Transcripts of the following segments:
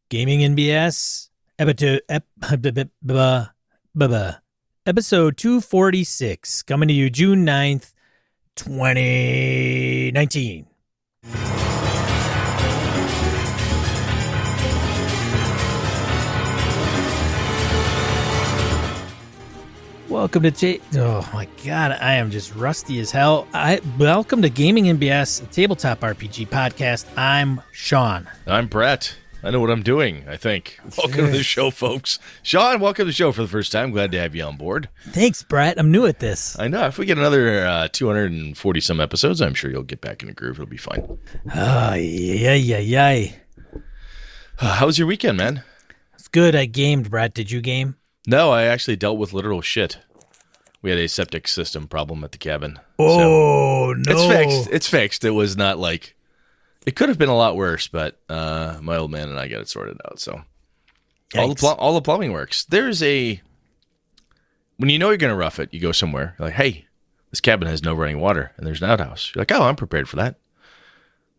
Gaming NBS, episode 246, coming to you June 9th, 2019. Welcome to oh my god, I am just rusty as hell. Welcome to Gaming NBS, a tabletop RPG podcast. I'm Sean. I'm Brett. I know what I'm doing, I think. Welcome to the show, folks. Sean, welcome to the show for the first time. Glad to have you on board. Thanks, Brett. I'm new at this. I know. If we get another 240 some episodes, I'm sure you'll get back in the groove. It'll be fine. Yay. How was your weekend, man? It's good. I gamed, Brett. Did you game? No, I actually dealt with literal shit. We had a septic system problem at the cabin. Oh, no. It's fixed. It's fixed. It was not like... It could have been a lot worse, but my old man and I got it sorted out. So all the plumbing works. There's a... When you know you're going to rough it, you go somewhere. You're like, hey, this cabin has no running water, and there's an outhouse. You're like, oh, I'm prepared for that.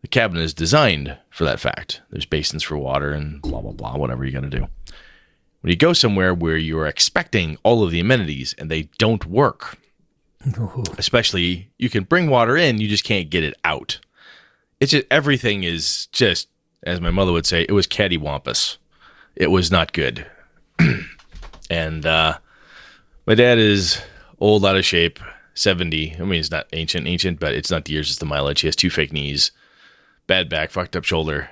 The cabin is designed for that fact. There's basins for water and blah, blah, blah, whatever you got to do. When you go somewhere where you're expecting all of the amenities and they don't work, especially you can bring water in, you just can't get it out. It's just, everything is just, as my mother would say, it was cattywampus. It was not good. And my dad is old, out of shape, 70. I mean, he's not ancient, but it's not the years, it's the mileage. He has 2 fake knees, bad back, fucked up shoulder.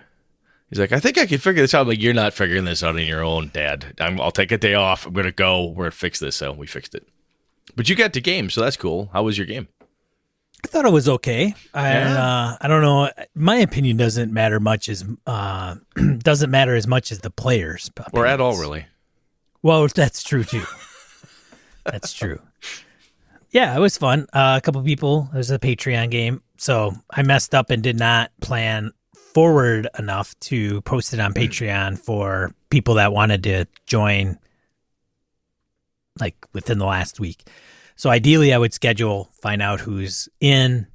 He's like, I think I can figure this out. I'm like, you're not figuring this out on your own, Dad. I'll take a day off. I'm going to go. We're going to fix this. So we fixed it. But you got to game, so that's cool. How was your game? I thought it was okay. I don't know. My opinion doesn't matter much as doesn't matter as much as the players' opinions. Or at all, really. Well, that's true too. That's true. Yeah, it was fun. A couple people. It was a Patreon game, so I messed up and did not plan forward enough to post it on Patreon for people that wanted to join, like within the last week. So ideally, I would find out who's in,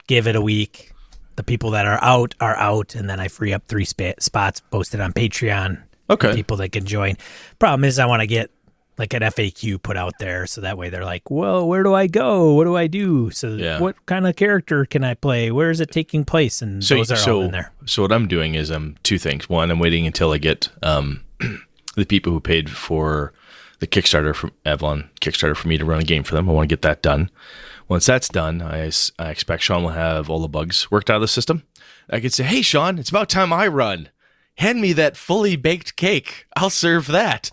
give it a week. The people that are out, and then I free up 3 spots, post it on Patreon. Okay. People that can join. Problem is, I want to get like an FAQ put out there, so that way they're like, "Well, where do I go? What do I do? So, what kind of character can I play? Where is it taking place?" And those are all in there. So what I'm doing is 2 things. One, I'm waiting until I get the people who paid for the Kickstarter from Avalon Kickstarter for me to run a game for them. I want to get that done. Once that's done, I expect Sean will have all the bugs worked out of the system. I could say, "Hey, Sean, it's about time I run. Hand me that fully baked cake. I'll serve that."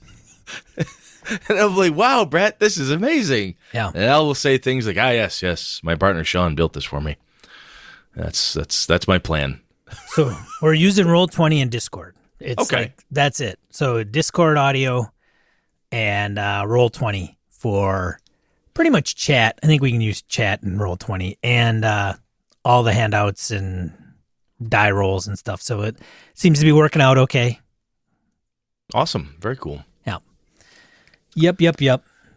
And I'm like, "Wow, Brett, this is amazing." Yeah. And I will say things like, yes, my partner Sean built this for me. That's my plan. So we're using Roll20 and Discord. It's okay. Like, that's it. So Discord audio and Roll20 for pretty much chat. I think we can use chat and Roll20 and all the handouts and die rolls and stuff. So it seems to be working out okay. Awesome. Very cool. Yep.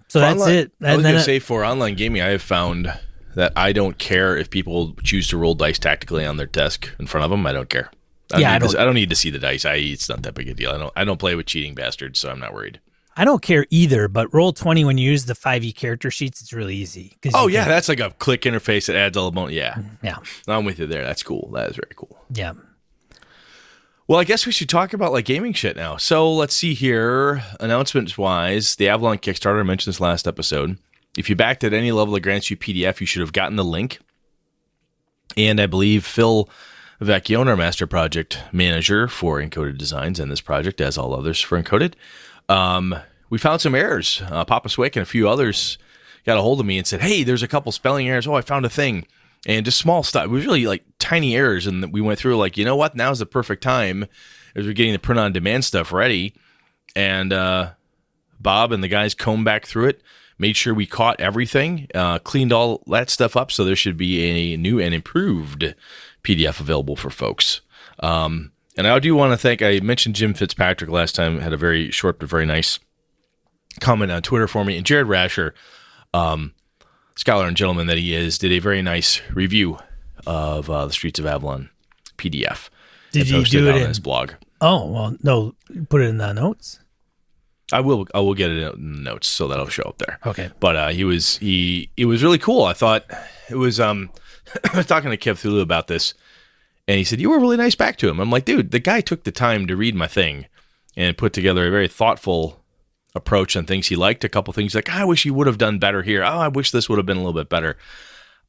So that's it. And I was going to say, for online gaming, I have found that I don't care if people choose to roll dice tactically on their desk in front of them. I don't care. I don't need to see the dice. It's not that big a deal. I don't play with cheating bastards, so I'm not worried. I don't care either, but Roll20, when you use the 5e character sheets, it's really easy. That's like a click interface that adds all the bonus. Yeah. Yeah. I'm with you there. That's cool. That is very cool. Yeah. Well, I guess we should talk about like gaming shit now. So let's see here. Announcements-wise, the Avalon Kickstarter, I mentioned this last episode. If you backed at any level that grants you PDF, you should have gotten the link. And I believe Phil Vecchione, our master project manager for Encoded Designs and this project, as all others for Encoded, we found some errors. Papa Swick and a few others got a hold of me and said, "Hey, there's a couple spelling errors. Oh, I found a thing." And just small stuff. It was really like tiny errors. And we went through like, you know what? Now's the perfect time as we're getting the print-on-demand stuff ready. And Bob and the guys combed back through it, made sure we caught everything, cleaned all that stuff up. So there should be a new and improved PDF available for folks. And I do want to thank, I mentioned Jim Fitzpatrick last time, had a very short but very nice comment on Twitter for me. And Jared Rasher, scholar and gentleman that he is, did a very nice review of the Streets of Avalon PDF. Did you posted do it on in his blog? Oh, well, no, put it in the notes. I will get it in the notes so that'll show up there. Okay. But it was really cool. I thought it was I was talking to Kev Thulu about this, and he said, you were really nice back to him. I'm like, dude, the guy took the time to read my thing and put together a very thoughtful approach on things he liked. A couple things like, I wish he would have done better here. Oh, I wish this would have been a little bit better.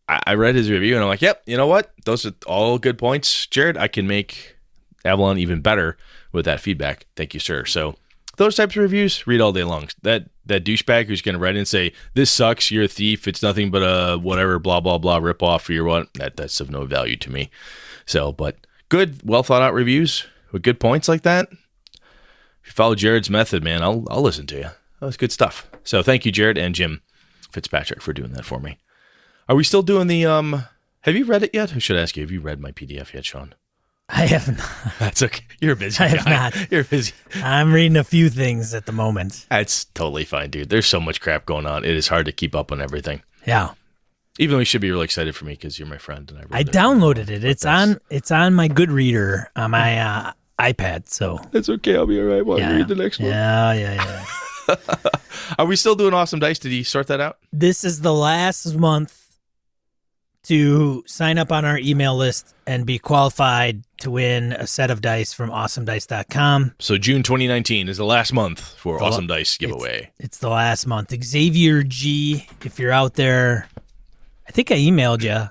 I read his review and I'm like, yep, you know what? Those are all good points, Jared. I can make Avalon even better with that feedback. Thank you, sir. So those types of reviews, read all day long. That douchebag who's going to write in and say, this sucks, you're a thief, it's nothing but a whatever, blah, blah, blah, rip off for your what, that's of no value to me. So, but good, well thought out reviews with good points like that. If you follow Jared's method, man, I'll listen to you. That was good stuff. So thank you, Jared and Jim Fitzpatrick, for doing that for me. Are we still doing the, have you read it yet? I should ask you, have you read my PDF yet, Sean? I have not. That's okay. You're a busy guy. I have not. You're busy. I'm reading a few things at the moment. That's totally fine, dude. There's so much crap going on. It is hard to keep up on everything. Yeah. Even though you should be really excited for me because you're my friend and I downloaded it. It's on my Goodreader on my iPad. So that's okay. I'll be all right while you read the next one. Yeah. Are we still doing Awesome Dice? Did he sort that out? This is the last month to sign up on our email list and be qualified to win a set of dice from awesomedice.com. So June 2019 is the last month for Awesome Dice giveaway. It's the last month. Xavier G, if you're out there, I think I emailed you.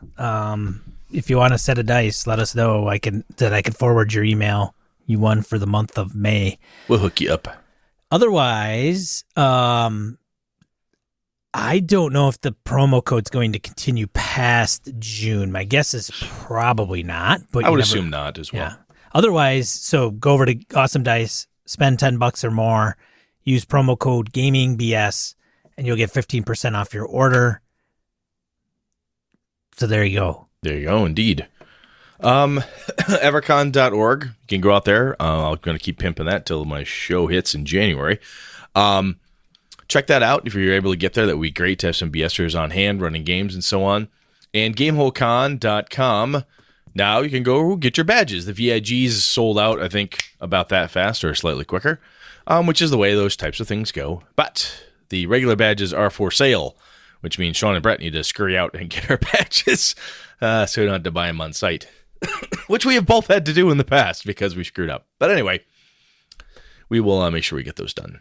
If you want a set of dice, let us know. I can forward your email. You won for the month of May. We'll hook you up. Otherwise, I don't know if the promo code's going to continue past June. My guess is probably not. But I would assume not as well. Yeah. Otherwise, so go over to Awesome Dice, spend $10 or more, use promo code GamingBS, and you'll get 15% off your order. So there you go. There you go, indeed. Evercon.org. You can go out there. I'm going to keep pimping that till my show hits in January. Check that out. If you're able to get there, that would be great to have some BSers on hand running games and so on. And GameholeCon.com. Now you can go get your badges. The VIGs sold out, I think, about that fast or slightly quicker, which is the way those types of things go. But the regular badges are for sale, which means Sean and Brett need to scurry out and get our badges so we don't have to buy them on site, which we have both had to do in the past because we screwed up. But anyway, we will make sure we get those done.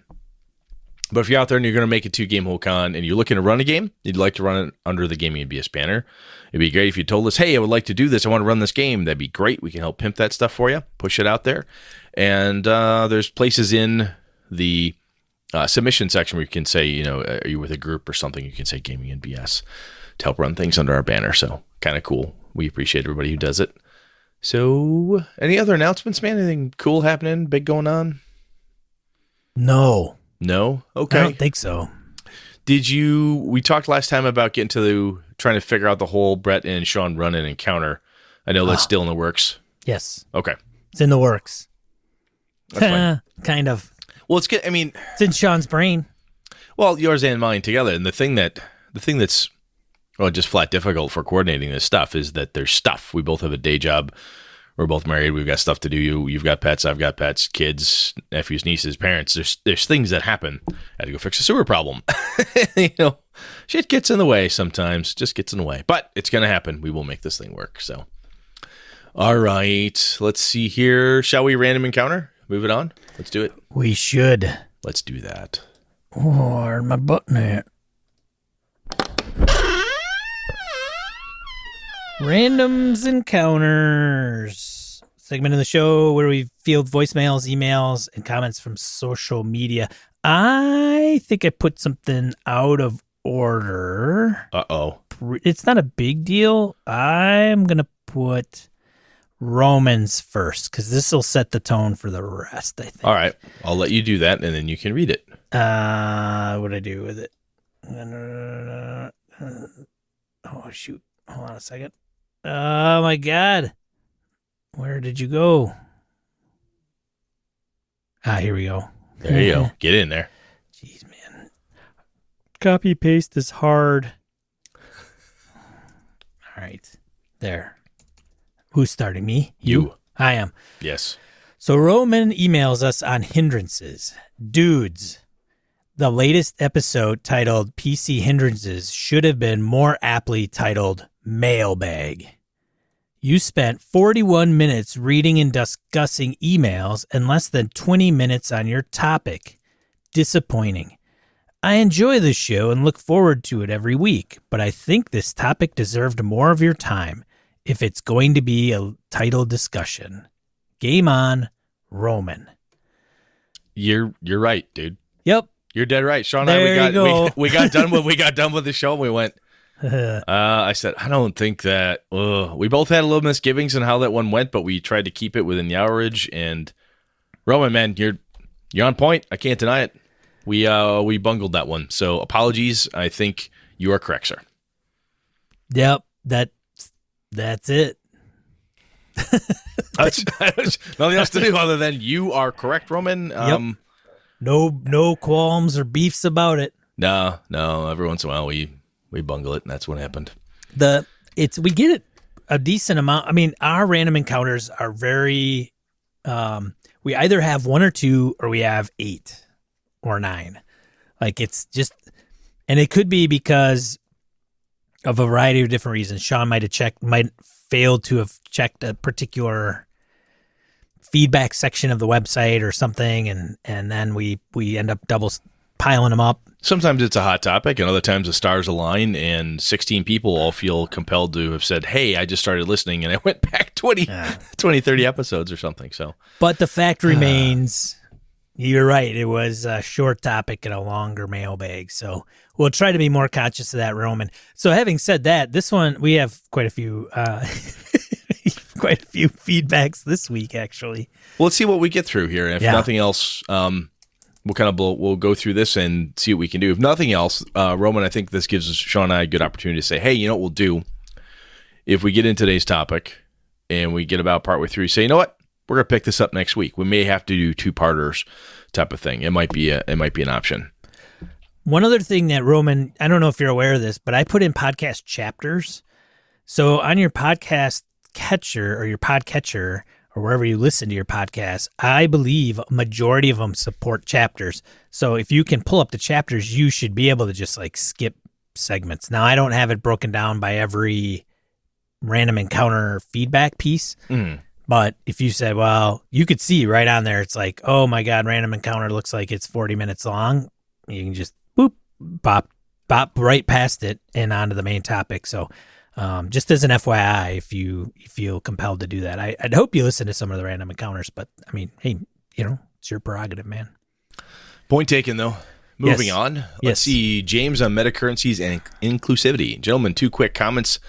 But if you're out there and you're going to make it to GameholeCon and you're looking to run a game, you'd like to run it under the Gaming and BS banner, it'd be great if you told us, hey, I would like to do this. I want to run this game. That'd be great. We can help pimp that stuff for you, push it out there. And there's places in the submission section where you can say, you know, are you with a group or something? You can say Gaming and BS to help run things under our banner. So kind of cool. We appreciate everybody who does it. So any other announcements, man? Anything cool happening? Big going on? No. Okay. I don't think so. We talked last time about getting to trying to figure out the whole Brett and Sean run and encounter. I know that's still in the works. Yes. Okay. It's in the works. That's fine. Kind of. Well, it's good. I mean, it's in Sean's brain. Well, yours and mine together. And the thing that's just flat difficult for coordinating this stuff is that there's stuff. We both have a day job. We're both married. We've got stuff to do. You've got pets. I've got pets, kids, nephews, nieces, parents. There's things that happen. I had to go fix a sewer problem. Shit gets in the way sometimes. Just gets in the way. But it's going to happen. We will make this thing work. So, all right. Let's see here. Shall we random encounter? Move it on. Let's do it. We should. Let's do that. Oh, where's my button at? Randoms Encounters, segment of the show where we field voicemails, emails, and comments from social media. I think I put something out of order. Uh-oh. It's not a big deal. I'm going to put Romans first because this will set the tone for the rest, I think. All right. I'll let you do that, and then you can read it. What'd I do with it? Oh, shoot. Hold on a second. Oh, my God. Where did you go? Here we go. There you go. Get in there. Jeez, man. Copy paste is hard. All right. There. Who's starting? Me? You. I am. Yes. So Roman emails us on hindrances. Dudes, the latest episode titled PC Hindrances should have been more aptly titled Mailbag. You spent 41 minutes reading and discussing emails and less than 20 minutes on your topic. Disappointing. I enjoy this show and look forward to it every week, but I think this topic deserved more of your time if it's going to be a title discussion. Game on, Roman. You're right, dude. Yep. You're dead right. Sean and we got done with the show and we went, I said, I don't think that, we both had a little misgivings on how that one went, but we tried to keep it within the average. And Roman, man, you're on point. I can't deny it. We bungled that one. So apologies. I think you are correct, sir. Yep. That's it. Nothing else to do other than you are correct, Roman. Yep. No qualms or beefs about it. No. Every once in a while we bungle it, and that's what happened. We get it a decent amount. I mean, our random encounters are very. We either have 1 or 2, or we have 8 or 9. Like it's just, and it could be because of a variety of different reasons. Sean might failed to have checked a particular feedback section of the website or something, and then we end up double piling them up. Sometimes it's a hot topic, and other times the stars align, and 16 people all feel compelled to have said, hey, I just started listening, and I went back 20, 30 episodes or something. So, but the fact remains, you're right. It was a short topic and a longer mailbag. So we'll try to be more conscious of that, Roman. So having said that, this one, we have quite a few feedbacks this week, actually. Well, let's see what we get through here. If nothing else, we'll go through this and see what we can do. If nothing else, Roman, I think this gives us, Sean and I, a good opportunity to say, hey, you know what we'll do? If we get into today's topic and we get about partway through, say, you know what? We're going to pick this up next week. We may have to do 2-parters type of thing. It might be an option. One other thing that, Roman, I don't know if you're aware of this, but I put in podcast chapters. So on your podcast catcher or your podcatcher or wherever you listen to your podcast, I believe a majority of them support chapters. So if you can pull up the chapters, you should be able to just like skip segments. Now, I don't have it broken down by every random encounter feedback piece. But if you said, well, you could see right on there, it's like, oh my God, random encounter looks like it's 40 minutes long. You can just bop right past it and onto the main topic. So just as an FYI, if you feel compelled to do that, I'd hope you listen to some of the random encounters. But I mean, hey, it's your prerogative, man. Point taken, though. Moving on. Let's see. James on metacurrencies and inclusivity. Gentlemen, 2 quick comments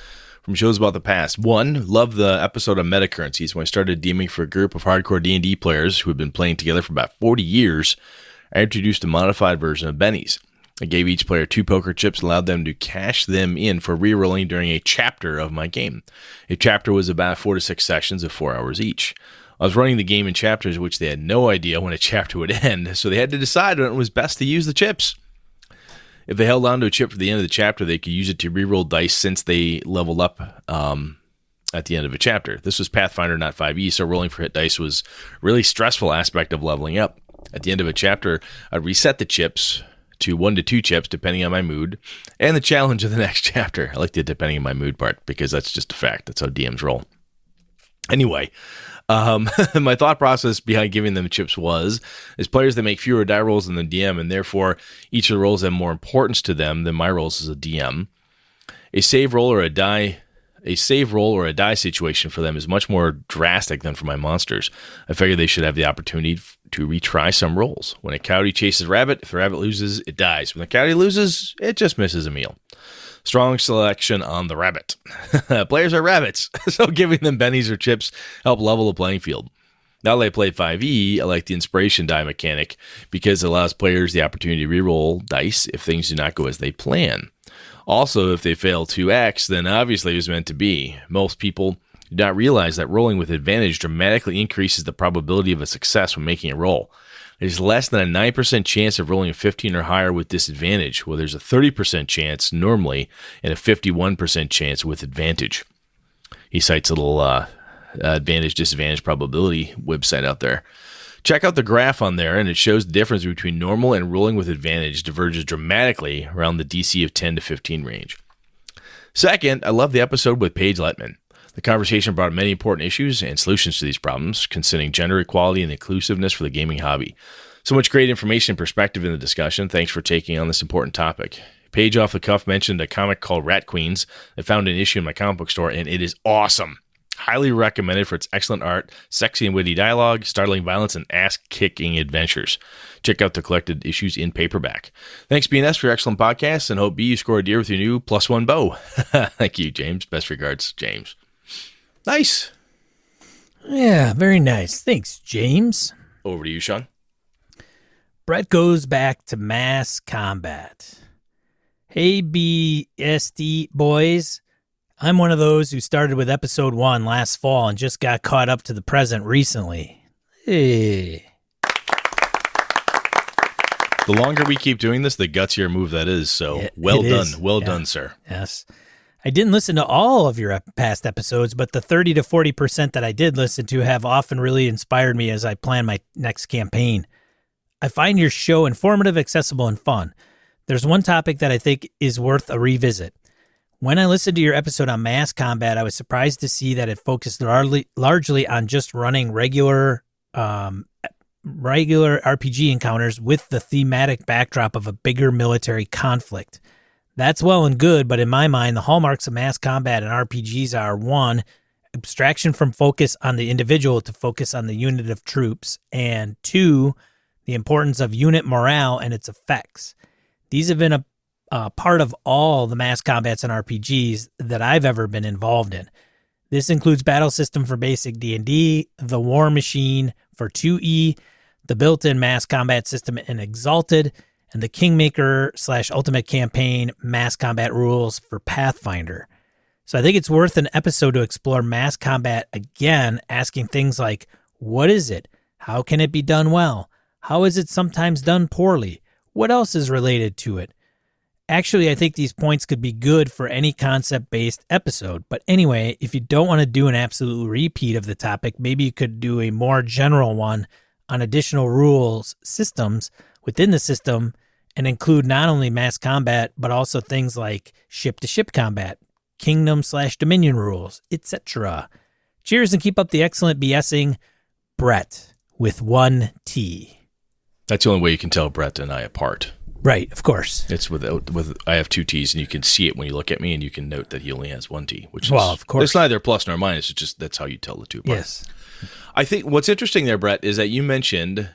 from shows about the past. 1, love the episode on metacurrencies. When I started DMing for a group of hardcore D&D players who had been playing together for about 40 years, I introduced a modified version of Bennies. I gave each player 2 poker chips and allowed them to cash them in for re-rolling during a chapter of my game. A chapter was about 4 to 6 sessions of 4 hours each. I was running the game in chapters which they had no idea when a chapter would end, so they had to decide when it was best to use the chips. If they held on to a chip for the end of the chapter, they could use it to re-roll dice since they leveled up at the end of a chapter. This was Pathfinder, not 5e, so rolling for hit dice was a really stressful aspect of leveling up. At the end of a chapter, I'd reset the chips to 1 to 2 chips, depending on my mood, and the challenge of the next chapter. I like the depending on my mood part, because that's just a fact. That's how DMs roll. Anyway, my thought process behind giving them chips was, as players, they make fewer die rolls than the DM, and therefore each of the rolls have more importance to them than my rolls as a DM. A save roll or a die situation for them is much more drastic than for my monsters. I figure they should have the opportunity to retry some rolls. When a coyote chases a rabbit, if the rabbit loses, it dies. When the coyote loses, it just misses a meal. Strong selection on the rabbit. Players are rabbits, so giving them bennies or chips help level the playing field. Now that I play 5e, I like the inspiration die mechanic because it allows players the opportunity to reroll dice if things do not go as they plan. Also, if they fail 2x, then obviously it was meant to be. Most people do not realize that rolling with advantage dramatically increases the probability of a success when making a roll. There's less than a 9% chance of rolling a 15 or higher with disadvantage, while there's a 30% chance normally and a 51% chance with advantage. He cites a little advantage, disadvantage probability website out there. Check out the graph on there, and it shows the difference between normal and rolling with advantage diverges dramatically around the DC of 10 to 15 range. Second, I love the episode with Paige Letman. The conversation brought many important issues and solutions to these problems, considering gender equality and inclusiveness for the gaming hobby. So much great information and perspective in the discussion. Thanks for taking on this important topic. Paige off the cuff mentioned a comic called Rat Queens. I found an issue in my comic book store, and it is awesome. Highly recommended for its excellent art, sexy and witty dialogue, startling violence, and ass-kicking adventures. Check out the collected issues in paperback. Thanks, BNS, for your excellent podcast, and hope B, you score a deer with your new +1 bow. Thank you, James. Best regards, James. Nice. Yeah, very nice. Thanks, James. Over to you, Sean. Brett goes back to mass combat. Hey, BSD boys. I'm one of those who started with episode 1 last fall and just got caught up to the present recently. Hey. The longer we keep doing this, the gutsier move that is. So well done. Well done, sir. Yes. I didn't listen to all of your past episodes, but the 30 to 40% that I did listen to have often really inspired me as I plan my next campaign. I find your show informative, accessible, and fun. There's one topic that I think is worth a revisit. When I listened to your episode on mass combat, I was surprised to see that it focused largely on just running regular RPG encounters with the thematic backdrop of a bigger military conflict. That's well and good, but in my mind, the hallmarks of mass combat and RPGs are 1, abstraction from focus on the individual to focus on the unit of troops, and 2, the importance of unit morale and its effects. These have been a part of all the mass combats and RPGs that I've ever been involved in. This includes battle system for basic D&D, the war machine for 2E, the built-in mass combat system in Exalted, and the Kingmaker/Ultimate Campaign mass combat rules for Pathfinder. So I think it's worth an episode to explore mass combat again, asking things like, what is it? How can it be done well? How is it sometimes done poorly? What else is related to it? Actually, I think these points could be good for any concept-based episode. But anyway, if you don't want to do an absolute repeat of the topic, maybe you could do a more general one on additional rules, systems within the system, and include not only mass combat, but also things like ship-to-ship combat, kingdom/dominion rules, etc. Cheers and keep up the excellent BSing. Brett, with 1 T. That's the only way you can tell Brett and I apart. Right, of course. It's with I have 2 T's, and you can see it when you look at me, and you can note that he only has 1 T, which is, well, of course. It's neither plus nor minus. It's just that's how you tell the two apart. Yes. I think what's interesting there, Brett, is that you mentioned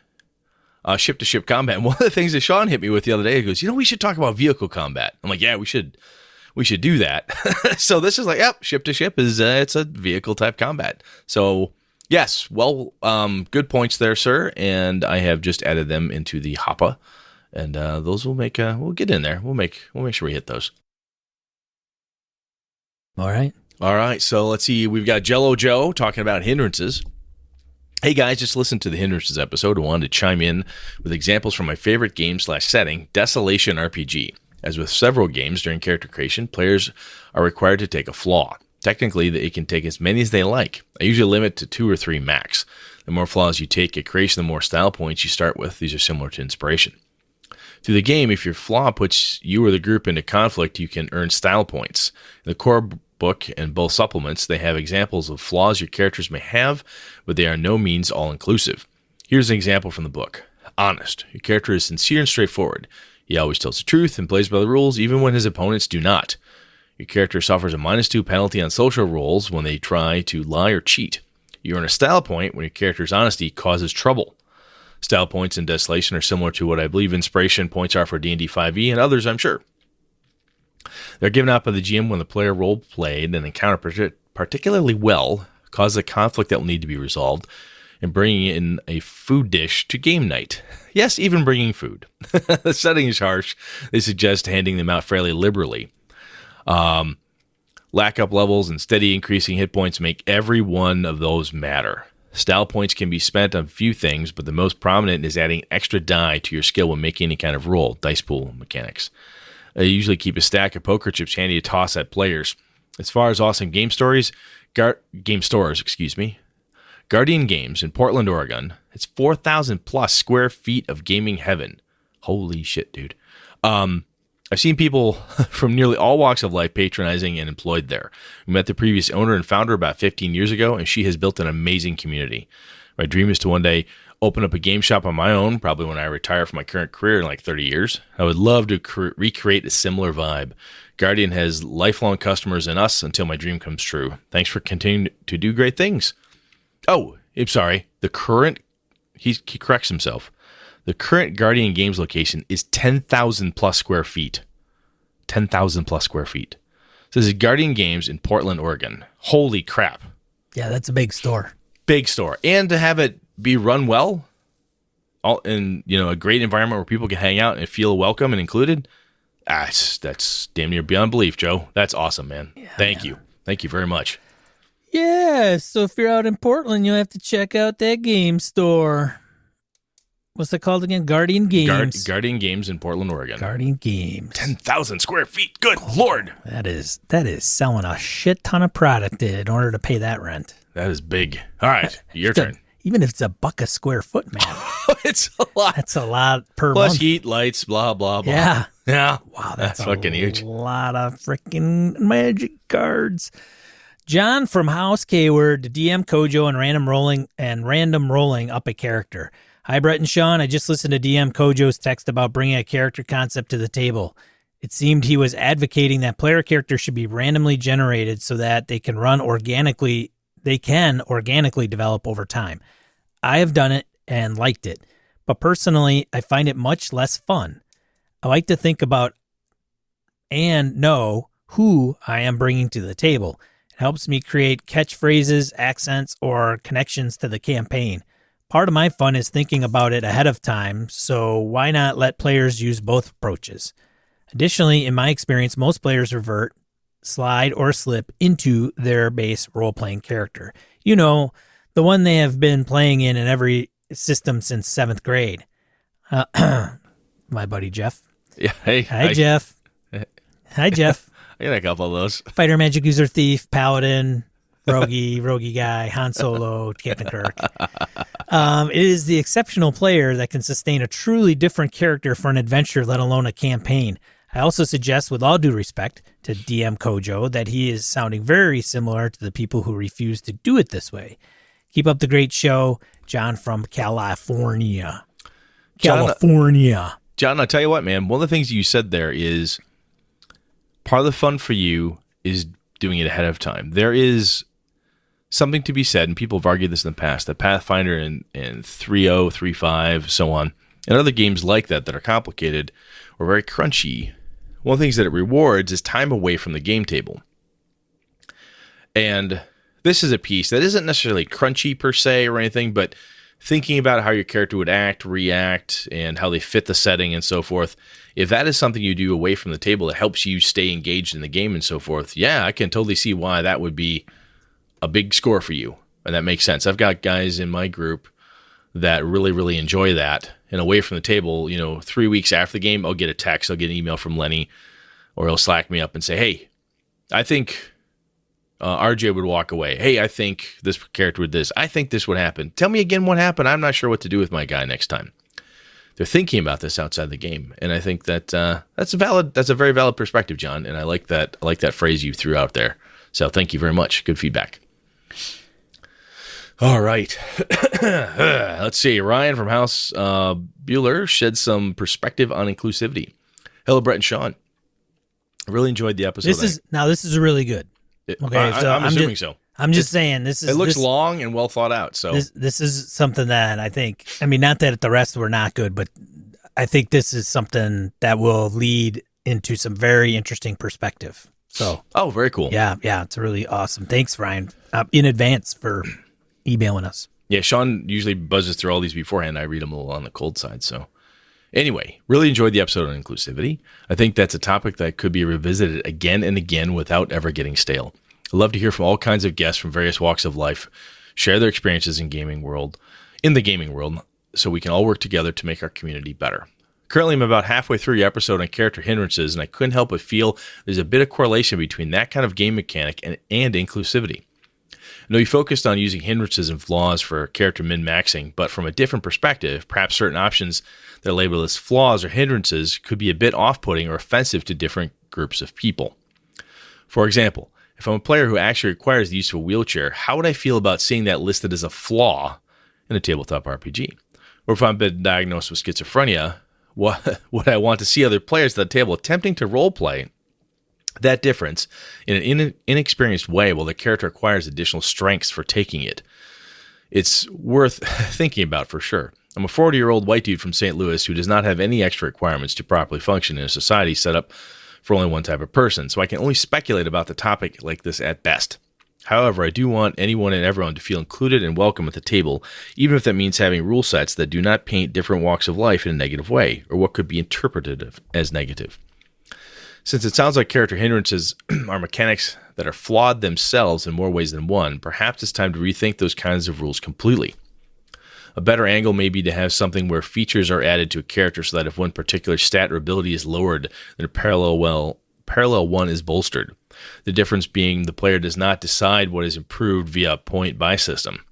ship-to-ship combat. And one of the things that Sean hit me with the other day, he goes, we should talk about vehicle combat. I'm like, yeah, we should do that. So this is like, yep, ship-to-ship is it's a vehicle-type combat. So yes, well, good points there, sir. And I have just added them into the hopper. And those will make, we'll get in there. We'll make sure we hit those. All right. So let's see. We've got Jello Joe talking about hindrances. Hey guys, just listened to the hindrances episode. I wanted to chime in with examples from my favorite game/setting, Desolation RPG. As with several games during character creation, players are required to take a flaw. Technically, they can take as many as they like. I usually limit to 2 or 3 max. The more flaws you take at creation, the more style points you start with. These are similar to inspiration. Through the game, if your flaw puts you or the group into conflict, you can earn style points. In the core book and both supplements, they have examples of flaws your characters may have, but they are no means all-inclusive. Here's an example from the book. Honest. Your character is sincere and straightforward. He always tells the truth and plays by the rules, even when his opponents do not. Your character suffers a -2 penalty on social roles when they try to lie or cheat. You earn a style point when your character's honesty causes trouble. Style points in Desolation are similar to what I believe inspiration points are for D&D 5e and others, I'm sure. They're given out by the GM when the player role-played an encounter particularly well, causes a conflict that will need to be resolved, and bringing in a food dish to game night. Yes, even bringing food. The setting is harsh. They suggest handing them out fairly liberally. Lack up levels and steady increasing hit points make every one of those matter. Style points can be spent on few things, but the most prominent is adding extra die to your skill when making any kind of roll, dice pool mechanics. I usually keep a stack of poker chips handy to toss at players. As far as awesome game stores, excuse me, Guardian Games in Portland, Oregon. It's 4,000 plus square feet of gaming heaven. Holy shit, dude. I've seen people from nearly all walks of life patronizing and employed there. We met the previous owner and founder about 15 years ago, and she has built an amazing community. My dream is to one day open up a game shop on my own, probably when I retire from my current career in like 30 years. I would love to recreate a similar vibe. Guardian has lifelong customers in us until my dream comes true. Thanks for continuing to do great things. Oh, I'm sorry. He corrects himself. The current Guardian Games location is 10,000 plus square feet. 10,000 plus square feet. So this is Guardian Games in Portland, Oregon. Holy crap. Yeah, that's a big store. Big store. And to have it be run well, all in a great environment where people can hang out and feel welcome and included. That's damn near beyond belief, Joe. That's awesome, man. Yeah, Thank you. Thank you very much. Yeah, so if you're out in Portland, you'll have to check out that game store. What's it called again? Guardian Games. Guardian Games in Portland, Oregon. Guardian Games. 10,000 square feet. Good Lord. That is selling a shit ton of product in order to pay that rent. That is big. All right, your turn. Even if it's $1 a square foot, man. It's a lot. That's a lot per Plus month. heat, lights, blah, blah, blah. Yeah. Yeah. Wow, that's fucking huge. A lot of freaking magic cards. John from House Kayward, DM Kojo, and random rolling up a character. Hi, Brett and Sean. I just listened to DM Kojo's text about bringing a character concept to the table. It seemed he was advocating that player characters should be randomly generated so that they can organically develop over time. I have done it and liked it, but personally, I find it much less fun. I like to think about and know who I am bringing to the table. It helps me create catchphrases, accents, or connections to the campaign. Part of my fun is thinking about it ahead of time, so why not let players use both approaches? Additionally, in my experience, most players revert, slide, or slip into their base role-playing character. You know, the one they have been playing in every system since 7th grade. My buddy Jeff. Yeah. Hey. Hi, Jeff. Hi, Jeff. I got a couple of those. Fighter, Magic User, Thief, Paladin, Rogie guy, Han Solo, Captain Kirk. It is the exceptional player that can sustain a truly different character for an adventure, let alone a campaign. I also suggest, with all due respect to DM Kojo, that he is sounding very similar to the people who refuse to do it this way. Keep up the great show, John from California. John, I'll tell you what, man. One of the things you said there is part of the fun for you is doing it ahead of time. There is something to be said, and people have argued this in the past, that Pathfinder and 3.0, 3.5, so on, and other games like that are complicated or very crunchy, one of the things that it rewards is time away from the game table. And this is a piece that isn't necessarily crunchy per se or anything, but thinking about how your character would act, react, and how they fit the setting and so forth. If that is something you do away from the table that helps you stay engaged in the game and so forth, yeah, I can totally see why that would be a big score for you. And that makes sense. I've got guys in my group that really, really enjoy that. And away from the table, 3 weeks after the game, I'll get a text, I'll get an email from Lenny, or he'll Slack me up and say, hey, I think RJ would walk away. Hey, I think this character would this. I think this would happen. Tell me again what happened. I'm not sure what to do with my guy next time. They're thinking about this outside the game, and I think that that's a very valid perspective, John. And I like that phrase you threw out there. So thank you very much. Good feedback. All right, let's see. Ryan from House Bueller shed some perspective on inclusivity. Hello, Brett and Sean. I really enjoyed the episode. This is really good. Okay, I'm assuming so. I'm just saying this is. It looks long and well thought out. So this is something that I think. I mean, not that the rest were not good, but I think this is something that will lead into some very interesting perspective. So. Oh, very cool. Yeah, it's really awesome. Thanks, Ryan, in advance for emailing us. Yeah, Sean usually buzzes through all these beforehand. I read them a little on the cold side. So anyway, really enjoyed the episode on inclusivity. I think that's a topic that could be revisited again and again without ever getting stale. I love to hear from all kinds of guests from various walks of life, share their experiences in the gaming world, so we can all work together to make our community better. Currently, I'm about halfway through the episode on character hindrances, and I couldn't help but feel there's a bit of correlation between that kind of game mechanic and inclusivity. I know you focused on using hindrances and flaws for character min-maxing, but from a different perspective, perhaps certain options that are labeled as flaws or hindrances could be a bit off-putting or offensive to different groups of people. For example, if I'm a player who actually requires the use of a wheelchair, how would I feel about seeing that listed as a flaw in a tabletop RPG? Or if I've been diagnosed with schizophrenia, would I want to see other players at the table attempting to roleplay that difference in an inexperienced way while the character acquires additional strengths for taking it? It's worth thinking about for sure. I'm a 40-year-old white dude from St. Louis who does not have any extra requirements to properly function in a society set up for only one type of person, so I can only speculate about the topic like this at best. However, I do want anyone and everyone to feel included and welcome at the table, even if that means having rule sets that do not paint different walks of life in a negative way, or what could be interpreted as negative. Since it sounds like character hindrances are mechanics that are flawed themselves in more ways than one, perhaps it's time to rethink those kinds of rules completely. A better angle may be to have something where features are added to a character so that if one particular stat or ability is lowered, then a parallel one is bolstered. The difference being the player does not decide what is improved via a point buy system.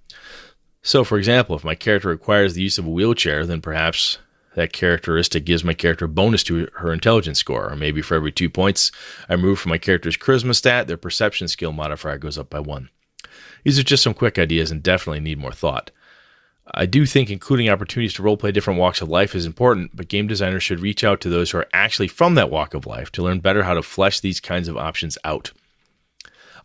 So, for example, if my character requires the use of a wheelchair, then perhaps that characteristic gives my character a bonus to her intelligence score, or maybe for every 2 points I remove from my character's charisma stat, their perception skill modifier goes up by 1. These are just some quick ideas and definitely need more thought. I do think including opportunities to roleplay different walks of life is important, but game designers should reach out to those who are actually from that walk of life to learn better how to flesh these kinds of options out.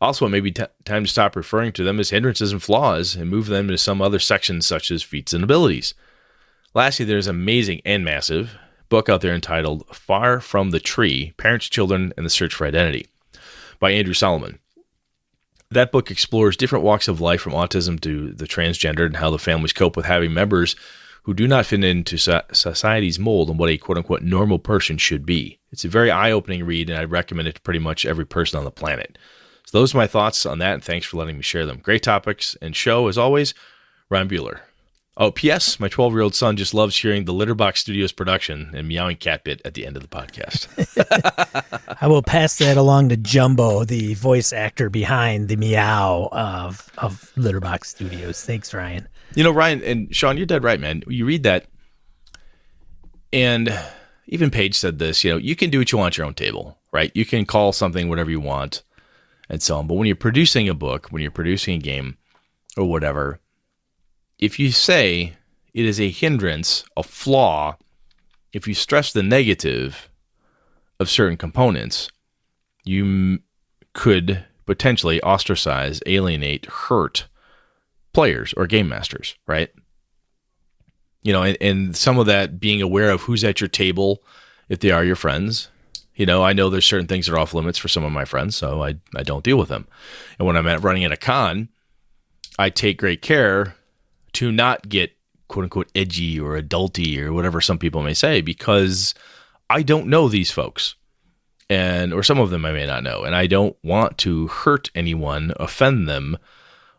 Also, it may be time to stop referring to them as hindrances and flaws and move them into some other sections such as feats and abilities. Lastly, there's an amazing and massive book out there entitled Far From the Tree, Parents, Children, and the Search for Identity by Andrew Solomon. That book explores different walks of life from autism to the transgendered and how the families cope with having members who do not fit into society's mold and what a quote-unquote normal person should be. It's a very eye-opening read, and I recommend it to pretty much every person on the planet. So those are my thoughts on that, and thanks for letting me share them. Great topics and show, as always, Ryan Bueller. Oh, P.S. My 12-year-old son just loves hearing the Litterbox Studios production and meowing cat bit at the end of the podcast. I will pass that along to Jumbo, the voice actor behind the meow of Litterbox Studios. Thanks, Ryan. You know, Ryan and Sean, you're dead right, man. You read that, and even Paige said this, you can do what you want at your own table, right? You can call something whatever you want and so on. But when you're producing a book, when you're producing a game or whatever, if you say it is a hindrance, a flaw, if you stress the negative of certain components, you could potentially ostracize, alienate, hurt players or game masters, right? And some of that being aware of who's at your table, if they are your friends. I know there's certain things that are off limits for some of my friends, so I don't deal with them. And when I'm running at a con, I take great care to not get quote unquote edgy or adulty or whatever some people may say, because I don't know these folks, or some of them I may not know, and I don't want to hurt anyone, offend them,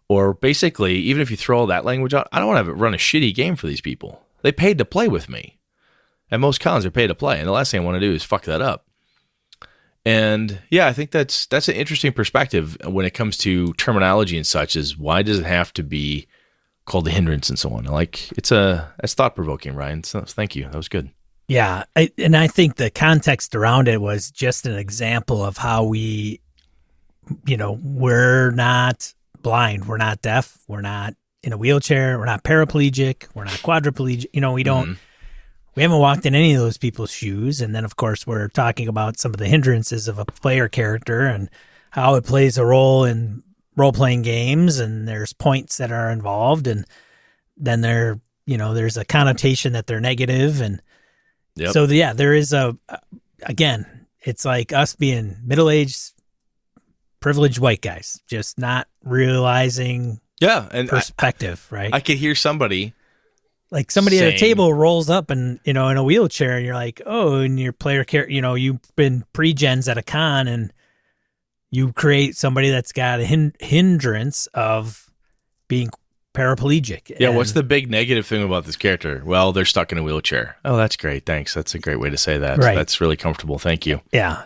or basically, even if you throw all that language out, I don't want to run a shitty game for these people. They paid to play with me. And most cons are paid to play, and the last thing I want to do is fuck that up. And yeah, I think that's an interesting perspective when it comes to terminology and such, is why does it have to be called the hindrance and so on? It's thought-provoking, Ryan. So thank you. That was good. Yeah. I think the context around it was just an example of how we, we're not blind. We're not deaf. We're not in a wheelchair. We're not paraplegic. We're not quadriplegic. We haven't walked in any of those people's shoes. And then, of course, we're talking about some of the hindrances of a player character and how it plays a role in role-playing games, and there's points that are involved, and then there's a connotation that they're negative. And so, yeah, there is again, it's like us being middle-aged, privileged white guys, just not realizing and perspective, right? I could hear somebody... Like somebody at a table rolls up and, in a wheelchair, and you're like, oh, and your player character, you've been pre-gens at a con, and you create somebody that's got a hindrance of being paraplegic. Yeah, what's the big negative thing about this character? Well, they're stuck in a wheelchair. Oh, that's great. Thanks. That's a great way to say that. Right. That's really comfortable. Thank you. Yeah.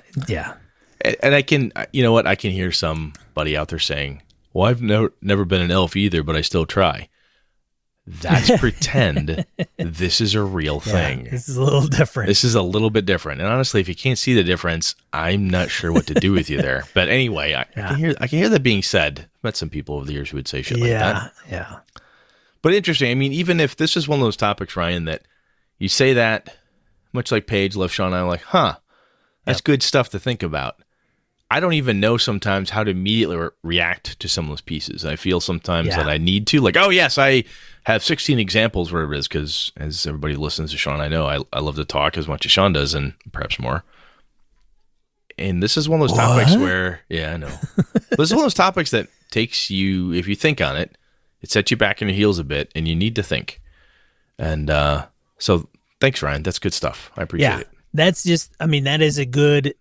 And I can, you know what? I can hear somebody out there saying, well, I've never been an elf either, but I still try. That's pretend. This is a real thing. This is a little different. This is a little bit different. And honestly, if you can't see the difference, I'm not sure what to do with you there. But anyway, I can hear that being said. I've met some people over the years who would say shit like that. Yeah. But interesting. I mean, even if this is one of those topics, Ryan, that you say that, much like Paige, left Sean and I'm like, that's good stuff to think about. I don't even know sometimes how to immediately react to some of those pieces. I feel sometimes that I need to, like, oh, yes, I have 16 examples, wherever it is, because as everybody listens to Sean, I know I love to talk as much as Sean does, and perhaps more. And this is one of those topics where, I know. This is one of those topics that takes you, if you think on it, it sets you back in your heels a bit, and you need to think. And so thanks, Ryan. That's good stuff. I appreciate it. That's just, I mean, that is a good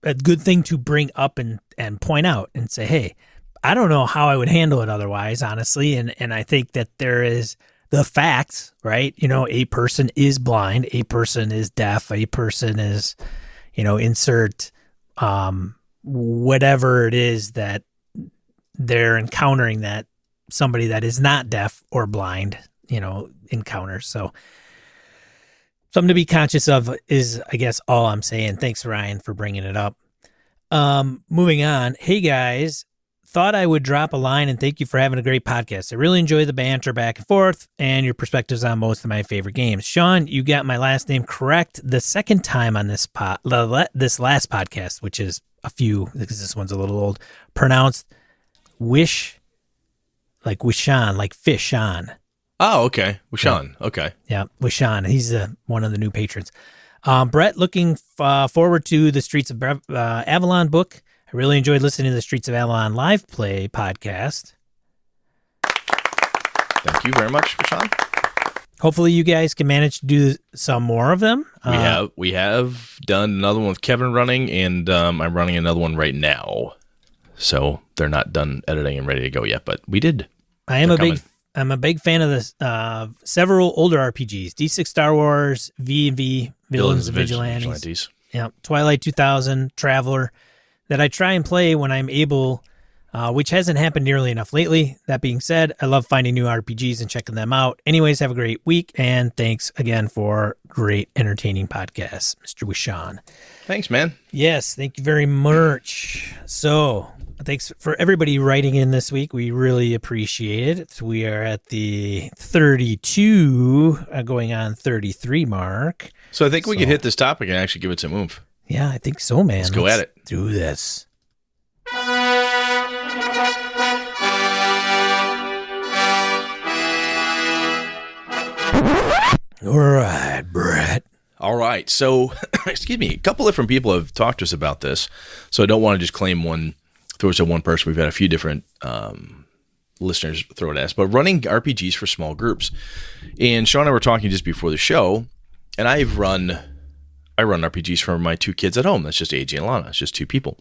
thing to bring up and point out and say, hey, I don't know how I would handle it otherwise, honestly. And I think that there is the facts, right? You know, a person is blind, a person is deaf, a person is, insert whatever it is that they're encountering that somebody that is not deaf or blind, encounters. So something to be conscious of is, I guess, all I'm saying. Thanks, Ryan, for bringing it up. Moving on. Hey, guys. Thought I would drop a line and thank you for having a great podcast. I really enjoy the banter back and forth and your perspectives on most of my favorite games. Sean, you got my last name correct the second time on this last podcast, which is a few, because this one's a little old, pronounced Wishan, like fish on. Oh, okay. Wishan. Yeah. Okay. Yeah, Wishan. He's one of the new patrons. Brett, looking forward to the Streets of Avalon book. I really enjoyed listening to the Streets of Avalon live play podcast. Thank you very much, Sean. Hopefully you guys can manage to do some more of them. We have done another one with Kevin running, and I'm running another one right now. So they're not done editing and ready to go yet, but we did. I'm a big fan of this. Several older RPGs: D6 Star Wars, V&V, Villains and Vigilantes. Yeah, Twilight 2000, Traveler. That I try and play when I'm able, which hasn't happened nearly enough lately. That being said, I love finding new RPGs and checking them out. Anyways, have a great week, and thanks again for great, entertaining podcasts, Mr. Wishan. Thanks, man. Yes, thank you very much. So, thanks for everybody writing in this week. We really appreciate it. We are at the 32, going on 33 mark. So I think we could hit this topic and actually give it some oomph. Yeah, I think so, man. Let's go at it. Do this. All right, Brett. All right. So, excuse me, a couple different people have talked to us about this, so I don't want to just claim one, throw it to one person. We've had a few different listeners throw it at us, but running RPGs for small groups. And Sean and I were talking just before the show, and I run RPGs for my two kids at home. That's just AJ and Lana. It's just two people.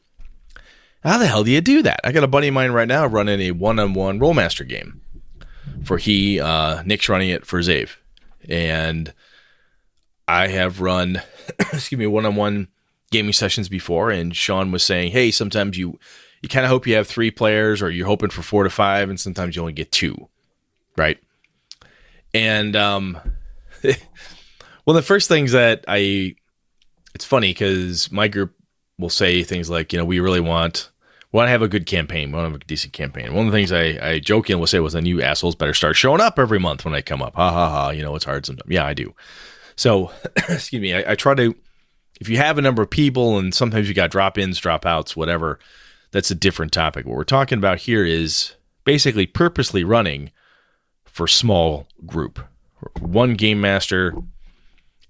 How the hell do you do that? I got a buddy of mine right now running a one-on-one Rollmaster game. Nick's running it for Zave. And I have run, one-on-one gaming sessions before, and Sean was saying, hey, sometimes you kind of hope you have 3 players, or you're hoping for 4 to 5, and sometimes you only get 2, right? And, well, the first things that it's funny because my group will say things like, we really want to have a good campaign. We want to have a decent campaign. One of the things I jokingly will say was, then you assholes better start showing up every month when I come up. Ha, ha, ha. It's hard sometimes. Yeah, I do. So, excuse me, I try to, if you have a number of people and sometimes you got drop-ins, drop-outs, whatever, that's a different topic. What we're talking about here is basically purposely running for small group. One game master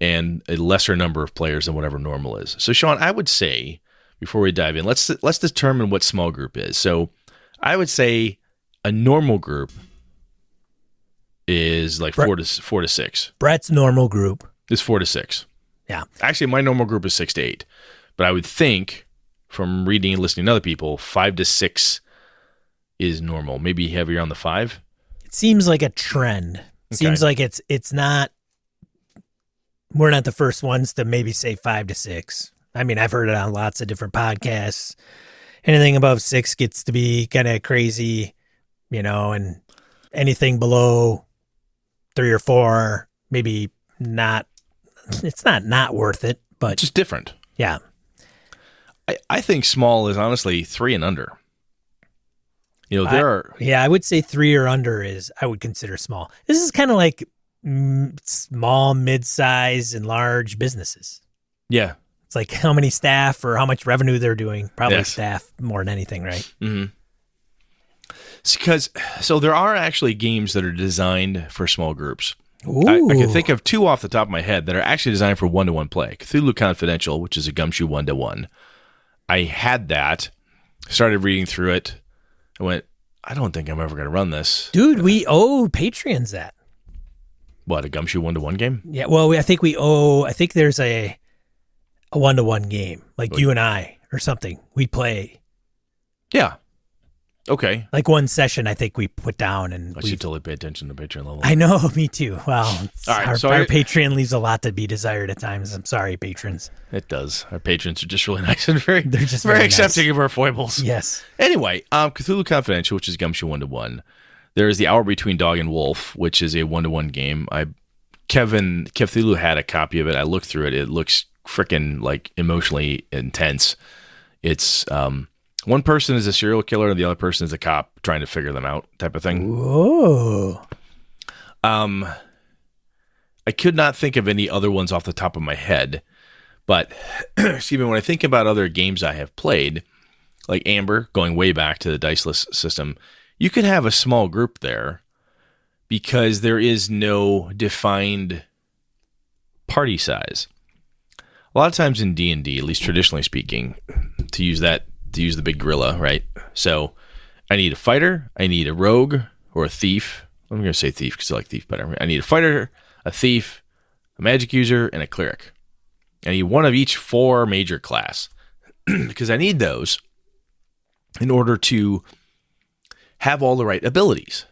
and a lesser number of players than whatever normal is. So, Sean, I would say, before we dive in, let's determine what small group is. So, I would say a normal group is like 4 to 6. Brett's normal group is 4 to 6. Yeah. Actually, my normal group is 6 to 8. But I would think, from reading and listening to other people, 5 to 6 is normal. Maybe heavier on the 5. It seems like a trend. Seems like it's not. We're not the first ones to maybe say 5 to 6. I mean, I've heard it on lots of different podcasts. Anything above 6 gets to be kind of crazy, and anything below 3 or 4, maybe not. It's not worth it, but just different. Yeah. I think small is honestly 3 and under. I would say 3 or under I would consider small. This is kind of like small, mid-size, and large businesses. Yeah. It's like how many staff or how much revenue they're doing. Probably staff more than anything, right? Mm-hmm. So there are actually games that are designed for small groups. I can think of 2 off the top of my head that are actually designed for one-to-one play. Cthulhu Confidential, which is a Gumshoe 1-to-1. I had that, started reading through it. I went, I don't think I'm ever going to run this. Dude, we owe Patreons that. What, a Gumshoe 1-to-1 game? Yeah, well, I think there's a 1-to-1 game, like you and I or something. We play. Yeah. Okay. Like one session, I think we put down. And I should totally pay attention to Patreon level. I know, me too. Well, all right, our Patreon leaves a lot to be desired at times. I'm sorry, patrons. It does. Our patrons are just really nice and they're just very accepting nice of our foibles. Yes. Anyway, Cthulhu Confidential, which is Gumshoe 1-to-1. There is The Hour Between Dog and Wolf, which is a 1-to-1 game. Cthulhu had a copy of it. I looked through it. It looks freaking like emotionally intense. It's one person is a serial killer and the other person is a cop trying to figure them out, type of thing. Whoa. I could not think of any other ones off the top of my head, but excuse me, when I think about other games I have played, like Amber, going way back to the diceless system, you could have a small group there because there is no defined party size. A lot of times in D&D, at least traditionally speaking, to use the big gorilla, right? So I need a fighter, I need a rogue or a thief. I'm going to say thief because I like thief better. I need a fighter, a thief, a magic user, and a cleric. I need one of each 4 major class because I need those in order to have all the right abilities.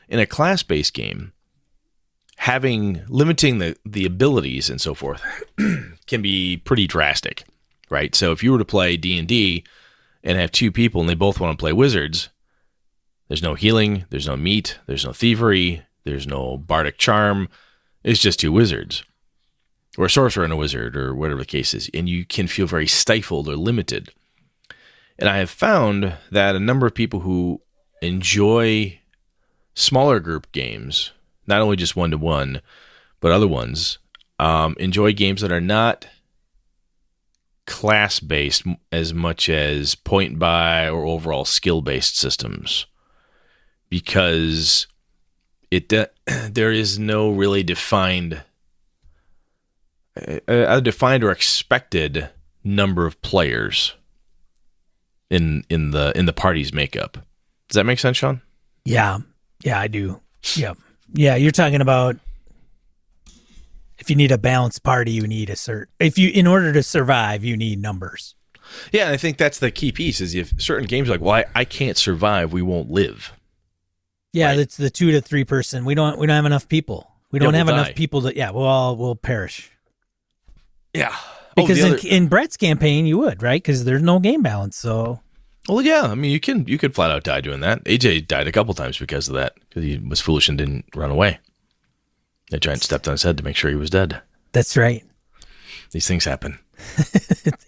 In a class-based game, limiting the abilities and so forth can be pretty drastic, right? So if you were to play D&D and have 2 people and they both want to play wizards, there's no healing, there's no meat, there's no thievery, there's no bardic charm. It's just 2 wizards or a sorcerer and a wizard or whatever the case is. And you can feel very stifled or limited. And I have found that a number of people who enjoy smaller group games, not only just 1-to-1, but other ones, enjoy games that are not class-based as much as point-buy or overall skill-based systems. Because there is no really defined or expected number of players in the party's makeup. Does that make sense, Sean? Yeah, I do. Yeah. You're talking about if you need a balanced party, you need in order to survive, you need numbers. Yeah, and I think that's the key piece. Is if certain games are like, well, I can't survive, we won't live. Yeah, right? It's the 2 to 3 person. We don't have enough people. We'll enough people we'll perish. Yeah. Because in Brett's campaign, you would, right? Because there's no game balance. So. Well, yeah. I mean, you could flat out die doing that. AJ died a couple times because of that, because he was foolish and didn't run away. That giant stepped on his head to make sure he was dead. That's right. These things happen.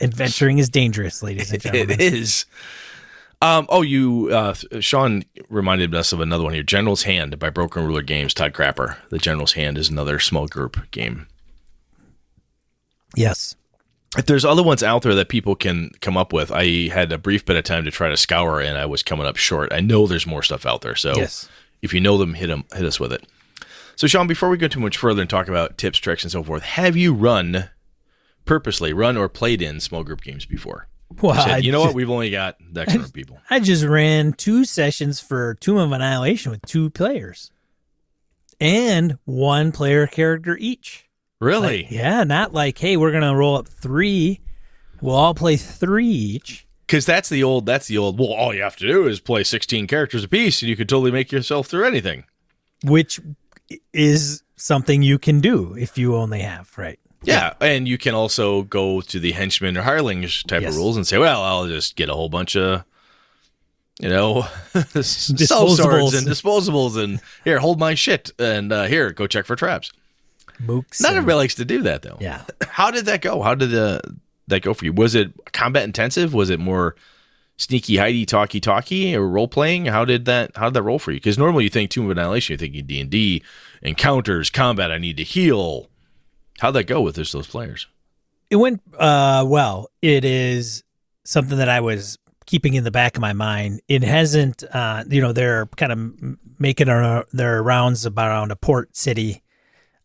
Adventuring is dangerous, ladies and gentlemen. It is. Sean reminded us of another one here, General's Hand by Broken Ruler Games, Todd Crapper. The General's Hand is another small group game. Yes. If there's other ones out there that people can come up with, I had a brief bit of time to try to scour, and I was coming up short. I know there's more stuff out there, so yes. If you know them, hit us with it. So, Sean, before we go too much further and talk about tips, tricks, and so forth, have you purposely run or played in small group games before? Well, you know what? We've only got X number of people. I just ran 2 sessions for Tomb of Annihilation with 2 players and 1 player character each. Really? Not like, hey, we're going to roll up 3. We'll all play 3 each. Because that's the old, well, all you have to do is play 16 characters apiece and you could totally make yourself through anything. which is something you can do if you only have, right? Yeah, and you can also go to the henchman or hirelings type of rules and say, well, I'll just get a whole bunch of, cell swords and disposables, and here, hold my shit, and here, go check for traps. Mooks. Not everybody likes to do that, though. Yeah. How did that go? How did that go for you? Was it combat intensive? Was it more sneaky, hidey, talky, or role playing? How did that roll for you? Because normally you think Tomb of Annihilation, you're thinking D&D, encounters, combat. I need to heal. How'd that go with those players? It went well. It is something that I was keeping in the back of my mind. It hasn't, they're kind of making their rounds around a port city,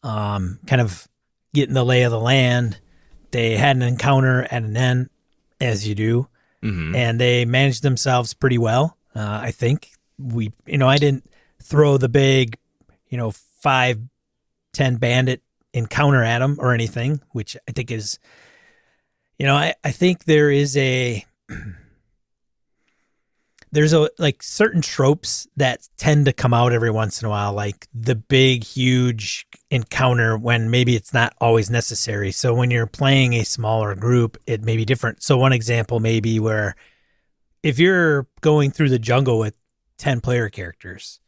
kind of getting the lay of the land. They had an encounter at an end, as you do, and they managed themselves pretty well. I think I didn't throw the big, 5-10 bandit encounter at them or anything, which I think is, I think there's like certain tropes that tend to come out every once in a while, like the big, huge encounter when maybe it's not always necessary. So when you're playing a smaller group, it may be different. So one example may be where if you're going through the jungle with 10 player characters,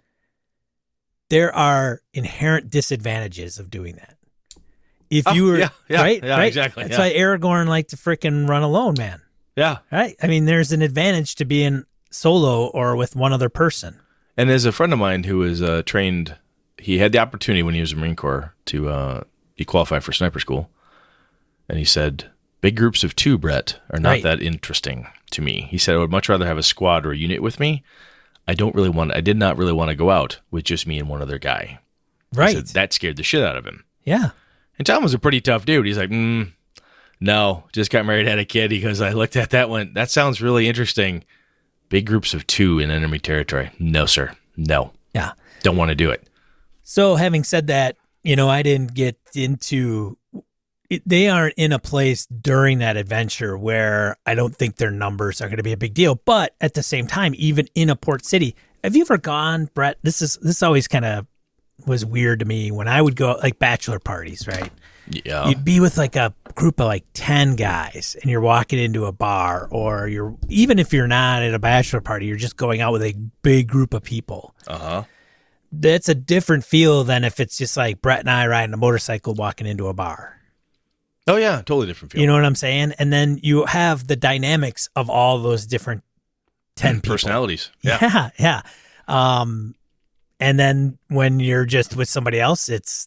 there are inherent disadvantages of doing that. If you were right, exactly. That's why Aragorn liked to frickin' run alone, man. Yeah, right. I mean, there's an advantage to being solo or with one other person. And as a friend of mine who was trained, he had the opportunity when he was in the Marine Corps to be qualified for sniper school, and he said, "Big groups of 2, Brett, are not that interesting to me." He said, "I would much rather have a squad or a unit with me. I did not really want to go out with just me and one other guy." Right. Said, that scared the shit out of him. Yeah. And Tom was a pretty tough dude. He's like, no, just got married, had a kid. He goes, I looked at that one. That sounds really interesting. Big groups of 2 in enemy territory. No, sir. No. Yeah. Don't want to do it. So having said that, I didn't get into it. They aren't in a place during that adventure where I don't think their numbers are going to be a big deal. But at the same time, even in a port city, have you ever gone, Brett? This always kind of was weird to me when I would go like bachelor parties, right? Yeah. You'd be with like a group of like 10 guys and you're walking into a bar, or even if you're not at a bachelor party, you're just going out with a big group of people. Uh-huh. That's a different feel than if it's just like Brett and I riding a motorcycle walking into a bar. Oh yeah, totally different feel. You know what I'm saying? And then you have the dynamics of all those different 10 people. Personalities. Yeah. Yeah. And then when you're just with somebody else, it's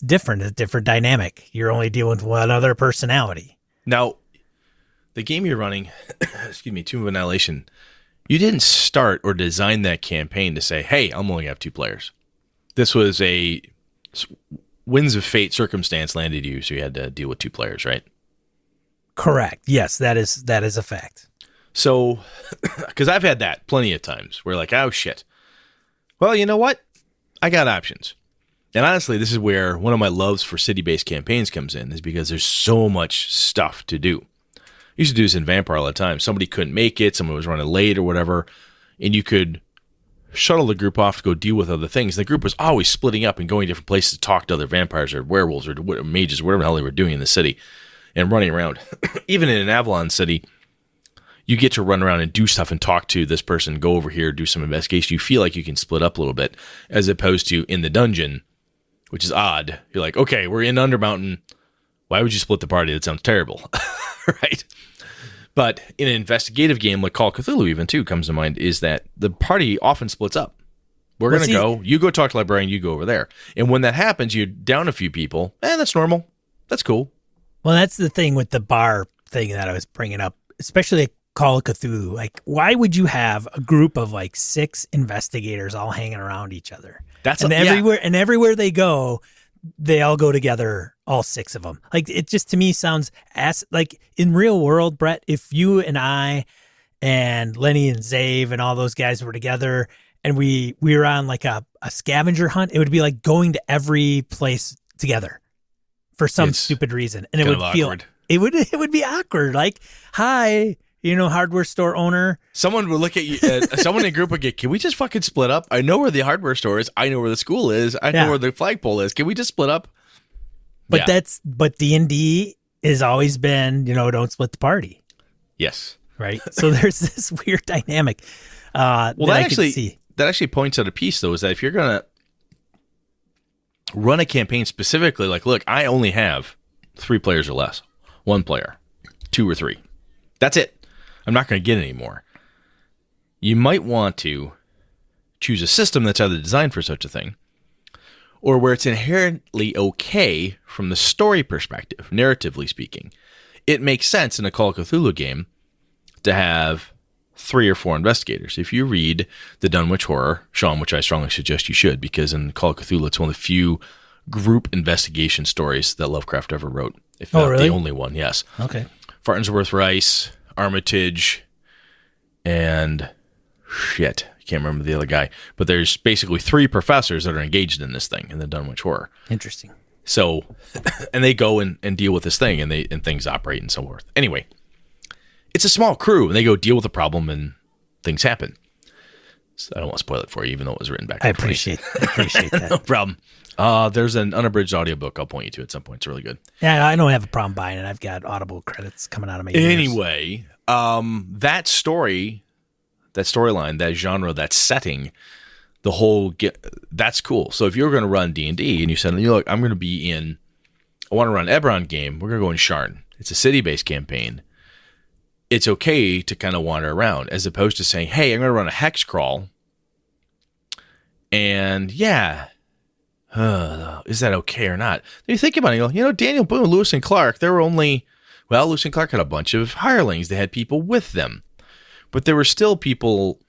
different. It's a different dynamic. You're only dealing with one other personality. Now, the game you're running, Tomb of Annihilation, you didn't start or design that campaign to say, hey, I'm only going to have 2 players. This was a winds of fate circumstance landed you, so you had to deal with 2 players, right? Correct. Yes, that is a fact. So, because I've had that plenty of times where like, oh, shit. Well, you know what? I got options. And honestly, this is where one of my loves for city-based campaigns comes in, is because there's so much stuff to do. I used to do this in Vampire all the time. Somebody couldn't make it, someone was running late or whatever, and you could shuttle the group off to go deal with other things. The group was always splitting up and going different places to talk to other vampires or werewolves or mages, whatever the hell they were doing in the city, and running around. Even in an Avalon city, you get to run around and do stuff and talk to this person, go over here, do some investigation. You feel like you can split up a little bit, as opposed to in the dungeon, which is odd. You're like, okay, we're in Undermountain. Why would you split the party? That sounds terrible, right? But in an investigative game like Call of Cthulhu even too comes to mind, is that the party often splits up. We're going to go, you go talk to the librarian, you go over there. And when that happens, you're down a few people. That's normal. That's cool. Well, that's the thing with the bar thing that I was bringing up, especially Call of Cthulhu. Like, why would you have a group of like 6 investigators all hanging around each other? Everywhere they go, they all go together, all 6 of them. Like, it just to me sounds like in real world, Brett, if you and I and Lenny and Zave and all those guys were together and we were on like a scavenger hunt, it would be like going to every place together for some stupid reason. And it would feel awkward. It would be awkward. Like, hi, hardware store owner. Someone would look at you. Someone in a group would get, can we just fucking split up? I know where the hardware store is. I know where the school is. I know where the flagpole is. Can we just split up? But D&D has always been, don't split the party. Yes. Right. So there's this weird dynamic. That actually points out a piece, though, is that if you're going to run a campaign specifically, like, look, I only have 3 players or less, 1 player, 2 or 3. That's it. I'm not going to get any more. You might want to choose a system that's either designed for such a thing or where it's inherently okay from the story perspective, narratively speaking. It makes sense in a Call of Cthulhu game to have 3 or 4 investigators. If you read the Dunwich Horror, Sean, which I strongly suggest you should, because in Call of Cthulhu, it's one of the few group investigation stories that Lovecraft ever wrote. If not the only one, yes. Okay. Farnsworth Rice, Armitage, and shit, I can't remember the other guy. But there's basically 3 professors that are engaged in this thing in the Dunwich Horror. Interesting. So, and they go and deal with this thing, and things operate and so forth. Anyway, it's a small crew, and they go deal with the problem, and things happen. So I don't want to spoil it for you, even though it was written back. I appreciate that. No problem. There's an unabridged audiobook I'll point you to at some point. It's really good. Yeah, I don't have a problem buying it. I've got Audible credits coming out of my ears. Anyway, that storyline, that genre, that setting, that's cool. So if you're going to run D&D and you said, look, I want to run an Eberron game. We're going to go in Sharn. It's a city-based campaign. It's okay to kind of wander around as opposed to saying, hey, I'm going to run a hex crawl. And is that okay or not? Then you think about it, you go, Daniel Boone, Lewis and Clark, Lewis and Clark had a bunch of hirelings. They had people with them. But there were still people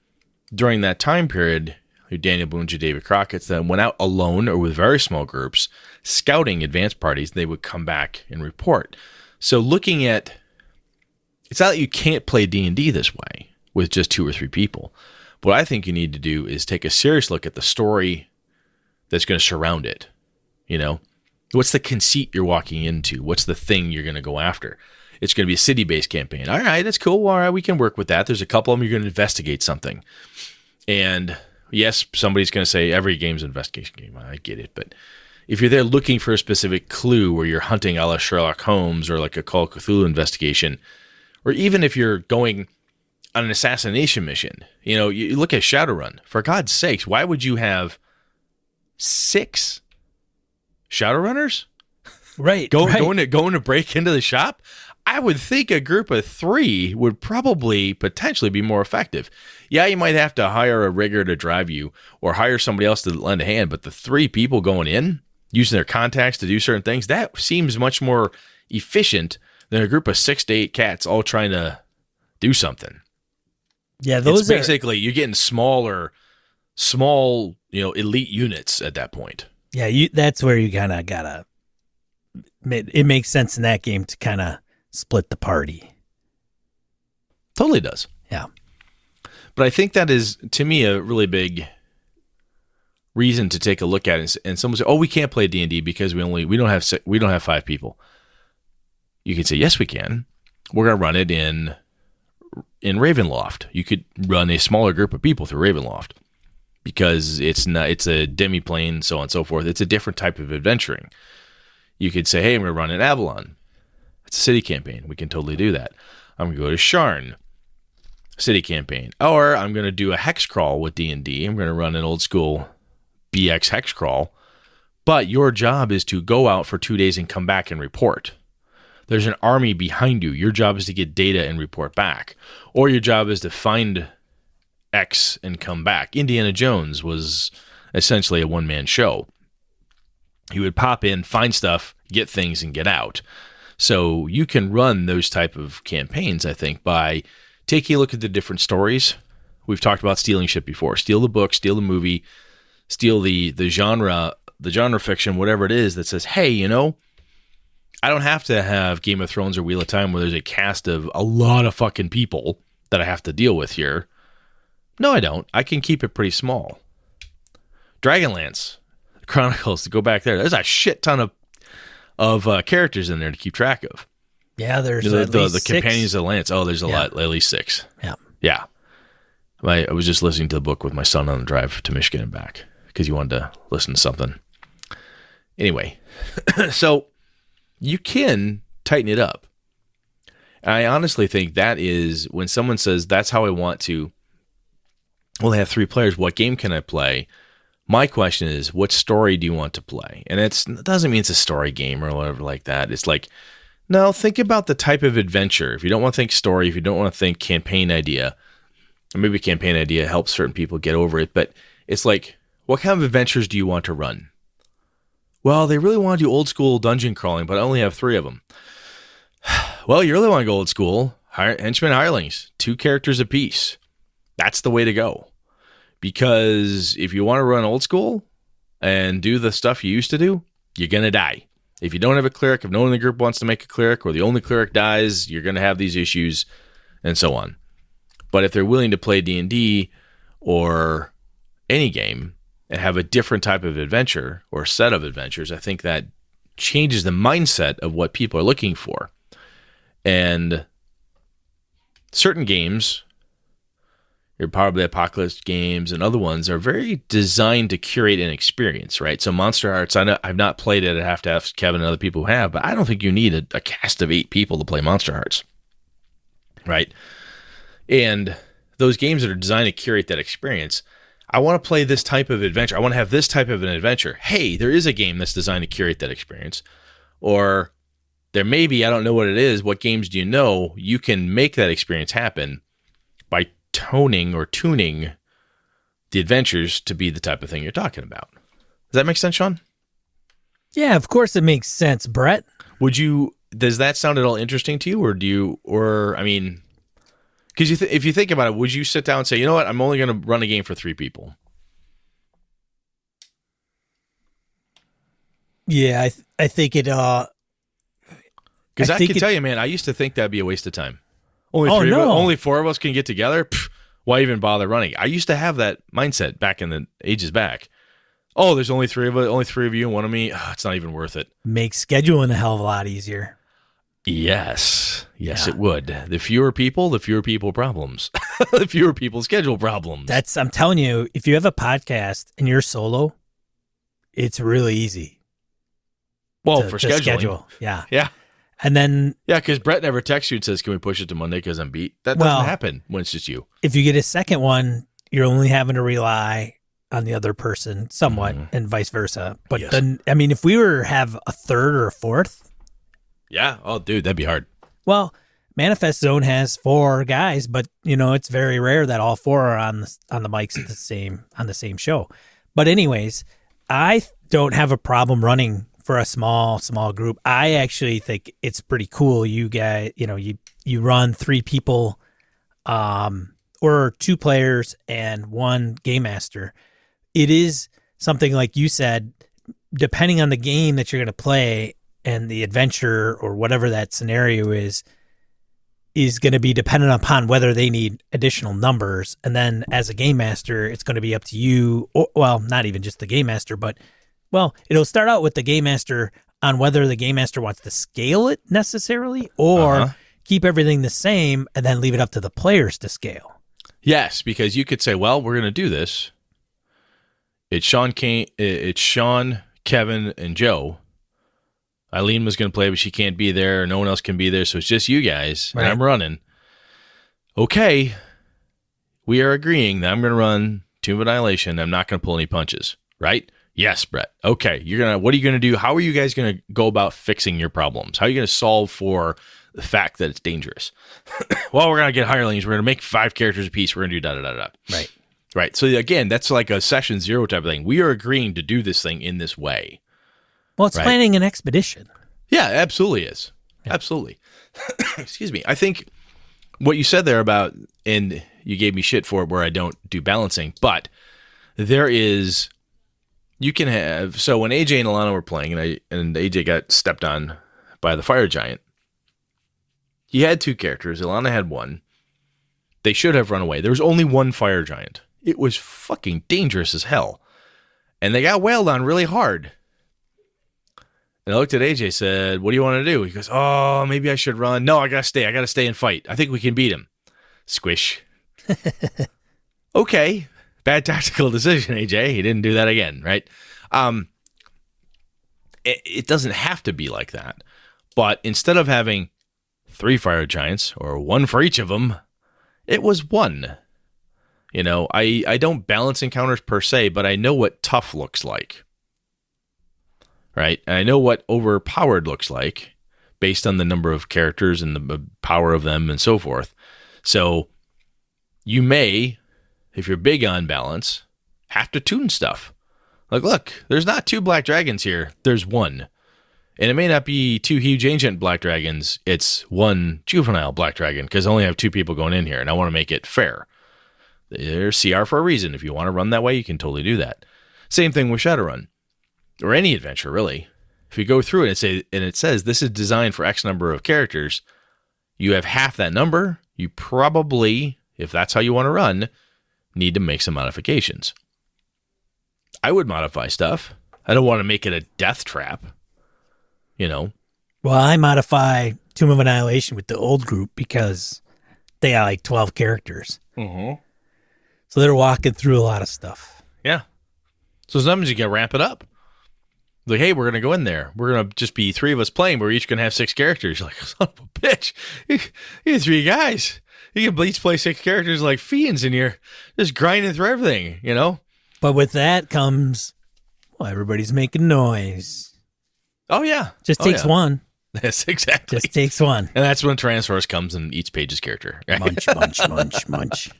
during that time period, Daniel Boone, David Crockett, that went out alone or with very small groups, scouting advance parties. They would come back and report. So looking at, it's not that you can't play D&D this way with just 2 or 3 people. What I think you need to do is take a serious look at the story that's going to surround it. What's the conceit you're walking into? What's the thing you're going to go after? It's going to be a city-based campaign. All right, that's cool. All right, we can work with that. There's a couple of them you're going to investigate something. And yes, somebody's going to say every game's an investigation game. I get it. But if you're there looking for a specific clue where you're hunting a la Sherlock Holmes or like a Call of Cthulhu investigation, or even if you're going on an assassination mission, you look at Shadowrun. For God's sakes, why would you have 6 Shadowrunners? Right. Going to break into the shop? I would think a group of 3 would probably potentially be more effective. Yeah, you might have to hire a rigger to drive you or hire somebody else to lend a hand, but the 3 people going in, using their contacts to do certain things, that seems much more efficient than a group of 6 to 8 cats all trying to do something. Yeah, those it's basically you're getting small, elite units at that point. Yeah, that's where you kind of gotta. It makes sense in that game to kind of split the party. Totally does. Yeah, but I think that is, to me, a really big reason to take a look at it. And someone say, "Oh, we can't play D&D because we don't have 5 people." You can say, "Yes, we can. We're going to run it in Ravenloft. You could run a smaller group of people through Ravenloft because it's a demi-plane, so on and so forth. It's a different type of adventuring. You could say, hey, I'm going to run in Avalon. It's a city campaign. We can totally do that. I'm going to go to Sharn, city campaign. Or I'm going to do a hex crawl with D&D. I'm going to run an old school BX hex crawl. But your job is to go out for 2 days and come back and report. There's an army behind you. Your job is to get data and report back. Or your job is to find X and come back. Indiana Jones was essentially a one-man show. He would pop in, find stuff, get things, and get out. So you can run those type of campaigns, I think, by taking a look at the different stories. We've talked about stealing shit before. Steal the book, steal the movie, steal the genre fiction, whatever it is that says, hey, I don't have to have Game of Thrones or Wheel of Time where there's a cast of a lot of fucking people that I have to deal with here. No, I don't. I can keep it pretty small. Dragonlance Chronicles, to go back there's a shit ton of characters in there to keep track of. Yeah, there's the Companions of Lance. Oh, there's a lot, at least 6. Yeah. Yeah. I was just listening to the book with my son on the drive to Michigan and back because he wanted to listen to something. Anyway, so you can tighten it up. I honestly think that is when someone says, that's how I want to only have 3 players, what game can I play? My question is, what story do you want to play? And it doesn't mean it's a story game or whatever like that. It's like, no, think about the type of adventure. If you don't want to think story, if you don't want to think campaign idea, or maybe campaign idea helps certain people get over it, but it's like, what kind of adventures do you want to run? Well, they really want to do old school dungeon crawling, but I only have 3 of them. Well, you really want to go old school. Henchmen, hirelings, 2 characters apiece. That's the way to go. Because if you want to run old school and do the stuff you used to do, you're going to die. If you don't have a cleric, if no one in the group wants to make a cleric, or the only cleric dies, you're going to have these issues, and so on. But if they're willing to play D&D or any game and have a different type of adventure or set of adventures, I think that changes the mindset of what people are looking for. And certain games, your Power of the Apocalypse games and other ones, are very designed to curate an experience, right? So Monster Hearts, I know I've not played it. I have to ask Kevin and other people who have, but I don't think you need a cast of 8 people to play Monster Hearts, right? And those games that are designed to curate that experience, I want to play this type of adventure. I want to have this type of an adventure. Hey, there is a game that's designed to curate that experience. Or there may be, I don't know what it is. What games do you know? You can make that experience happen by toning or tuning the adventures to be the type of thing you're talking about. Does that make sense, Sean? Yeah, of course it makes sense, Brett. Does that sound at all interesting to you? I mean, because if you think about it, would you sit down and say, you know what, I'm only going to run a game for 3 people? Yeah, I think it. Because I can tell you, man, I used to think that'd be a waste of time. Only 4 of us can get together. Pff, why even bother running? I used to have that mindset back in the ages back. Oh, there's only 3 of us, only 3 of you and 1 of me. Oh, it's not even worth it. Makes scheduling a hell of a lot easier. Yes, it would. The fewer people problems. The fewer people, schedule problems. I'm telling you, if you have a podcast and you're solo, it's really easy. Well, for scheduling. Schedule. Yeah. Yeah. And then... Yeah, because Brett never texts you and says, can we push it to Monday because I'm beat? That doesn't happen when it's just you. If you get a second one, you're only having to rely on the other person somewhat, and vice versa. But then, I mean, if we have a third or a fourth... Yeah. Oh, dude, that'd be hard. Well, Manifest Zone has 4 guys, but, it's very rare that all 4 are on the mics on the same show. But anyways, I don't have a problem running for a small group. I actually think it's pretty cool. You guys, you run 3 people, or 2 players and 1 game master. It is something like you said, depending on the game that you're going to play and the adventure or whatever that scenario is going to be dependent upon whether they need additional numbers. And then as a game master, it's going to be up to you, not even just the game master, but it'll start out with the game master on whether the game master wants to scale it necessarily or keep everything the same and then leave it up to the players to scale. Yes, because you could say, well, we're going to do this. It's Sean, Kevin, and Joe. Eileen was going to play, but she can't be there. No one else can be there, so it's just you guys, and I'm running. Okay, we are agreeing that I'm going to run Tomb of Annihilation. I'm not going to pull any punches, right? Yes, Brett. Okay, what are you going to do? How are you guys going to go about fixing your problems? How are you going to solve for the fact that it's dangerous? Well, we're going to get hirelings. We're going to make 5 characters apiece. We're going to do da-da-da-da. Right. So again, that's like a session 0 type of thing. We are agreeing to do this thing in this way. Well, it's planning an expedition. Yeah, it absolutely is. Yeah. Absolutely. Excuse me. I think what you said there about, and you gave me shit for it where I don't do balancing, but there is, you can have, so when AJ and Alana were playing and AJ got stepped on by the fire giant, he had 2 characters. Alana had 1. They should have run away. There was only 1 fire giant. It was fucking dangerous as hell. And they got wailed on really hard. And I looked at AJ, said, what do you want to do? He goes, oh, maybe I should run. No, I got to stay. I got to stay and fight. I think we can beat him. Squish. Okay. Bad tactical decision, AJ. He didn't do that again, right? It doesn't have to be like that. But instead of having 3 fire giants or 1 for each of them, it was 1. You know, I don't balance encounters per se, but I know what tough looks like. Right? And I know what overpowered looks like based on the number of characters and the power of them and so forth. So you may, if you're big on balance, have to tune stuff. Like, look, there's not 2 black dragons here. There's 1. And it may not be 2 huge ancient black dragons. It's 1 juvenile black dragon because I only have 2 people going in here, and I want to make it fair. There's CR for a reason. If you want to run that way, you can totally do that. Same thing with Shadowrun. Or any adventure, really. If you go through it and it says this is designed for X number of characters, you have half that number. You probably, if that's how you want to run, need to make some modifications. I would modify stuff. I don't want to make it a death trap. You know? Well, I modify Tomb of Annihilation with the old group because they got like 12 characters. Mm-hmm. So they're walking through a lot of stuff. Yeah. So sometimes you can ramp it up. Like, hey, we're going to go in there. We're going to just be 3 of us playing. We're each going to have 6 characters. You're like, son of a bitch. You're 3 guys. You can each play 6 characters like fiends in here. Just grinding through everything, you know? But with that comes, well, everybody's making noise. Oh, yeah. Just takes 1. Yes, exactly. Just takes 1. And that's when Tyrannosaurus comes and eats Paige's character. Right? Munch, munch, munch, munch.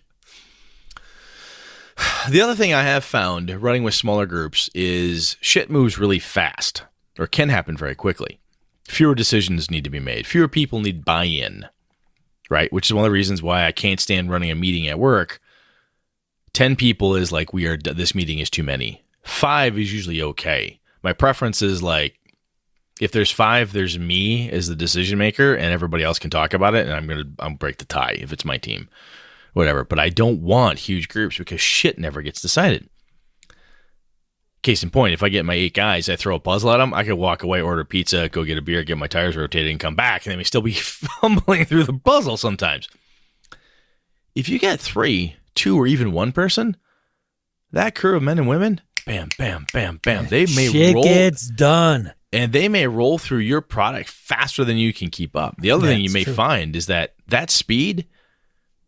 The other thing I have found running with smaller groups is shit moves really fast, or can happen very quickly. Fewer decisions need to be made. Fewer people need buy-in, right? Which is one of the reasons why I can't stand running a meeting at work. 10 people is like, this meeting is too many. 5 is usually okay. My preference is like, if there's 5, there's me as the decision maker, and everybody else can talk about it, and I'm break the tie if it's my team. Whatever, but I don't want huge groups because shit never gets decided. Case in point, if I get my 8 guys, I throw a puzzle at them, I could walk away, order pizza, go get a beer, get my tires rotated, and come back, and they may still be fumbling through the puzzle sometimes. If you get 3, 2, or even 1 person, that crew of men and women, bam, bam, bam, bam, they may shit roll. Gets done. And they may roll through your product faster than you can keep up. The other thing you may find is that speed,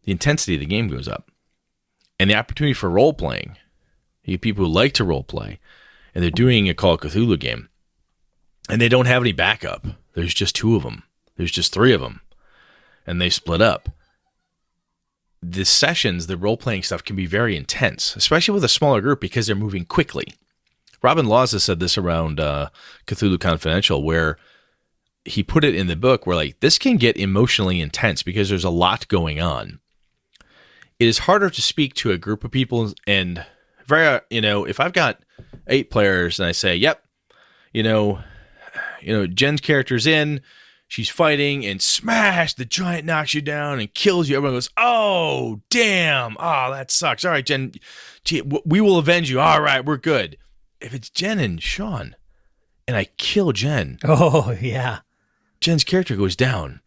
the intensity of the game goes up. And the opportunity for role-playing. You have people who like to role-play, and they're doing a Call of Cthulhu game, and they don't have any backup. There's just 2 of them. There's just 3 of them. And they split up. The sessions, the role-playing stuff can be very intense, especially with a smaller group because they're moving quickly. Robin Laws has said this around Cthulhu Confidential, where he put it in the book where, like, this can get emotionally intense because there's a lot going on. It is harder to speak to a group of people, and if I've got 8 players and I say, yep, Jen's character's in, she's fighting, and smash, the giant knocks you down and kills you. Everyone goes, oh, damn. Oh, that sucks. All right, Jen, we will avenge you. All right, we're good. If it's Jen and Sean, and I kill Jen. Oh, yeah. Jen's character goes down.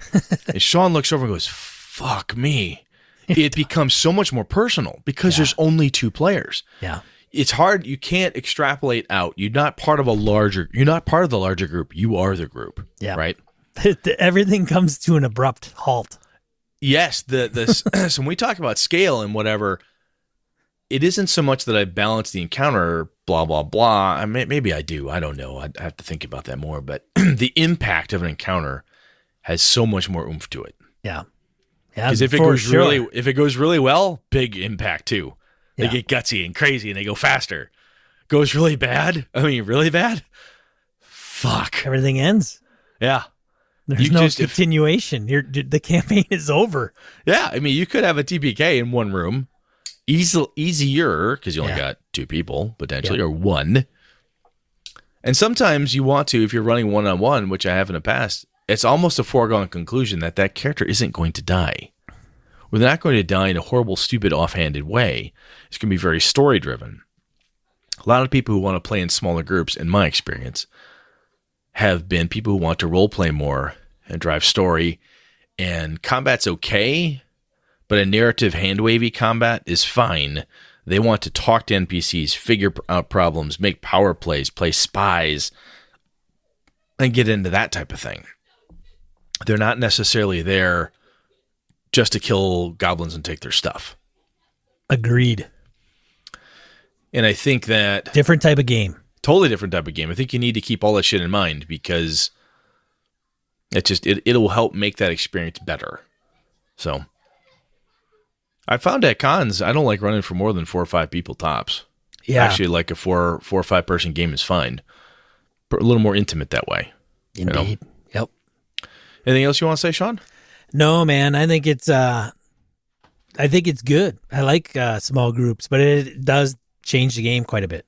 And Sean looks over and goes, fuck me. It becomes so much more personal because there's only 2 players. Yeah. It's hard. You can't extrapolate out. You're not part of the larger group. You are the group. Yeah. Right? Everything comes to an abrupt halt. Yes. So when we talk about scale and whatever, it isn't so much that I balance the encounter, blah, blah, blah. Maybe I do. I don't know. I'd have to think about that more. But the impact of an encounter has so much more oomph to it. Yeah. Because if it goes really well, big impact too. They get gutsy and crazy and they go faster. Goes really bad. Really bad. Fuck. Everything ends. Yeah. There's no continuation. The campaign is over. Yeah. You could have a TPK in one room. Easier because you only got 2 people potentially, or 1. And sometimes you want to, if you're running one-on-one, which I have in the past, it's almost a foregone conclusion that character isn't going to die. Well, they're not going to die in a horrible, stupid, offhanded way. It's going to be very story-driven. A lot of people who want to play in smaller groups, in my experience, have been people who want to role play more and drive story, and combat's okay, but a narrative hand-wavy combat is fine. They want to talk to NPCs, figure out problems, make power plays, play spies, and get into that type of thing. They're not necessarily there just to kill goblins and take their stuff. Agreed. And I think that... different type of game. Totally different type of game. I think you need to keep all that shit in mind because it'll help make that experience better. So I found at cons, I don't like running for more than 4 or 5 people tops. Yeah. Actually, like a 4 or 5 person game is fine. But a little more intimate that way. Indeed. Yep. Anything else you want to say, Sean? No, man. I think it's good. I like small groups, but it does change the game quite a bit.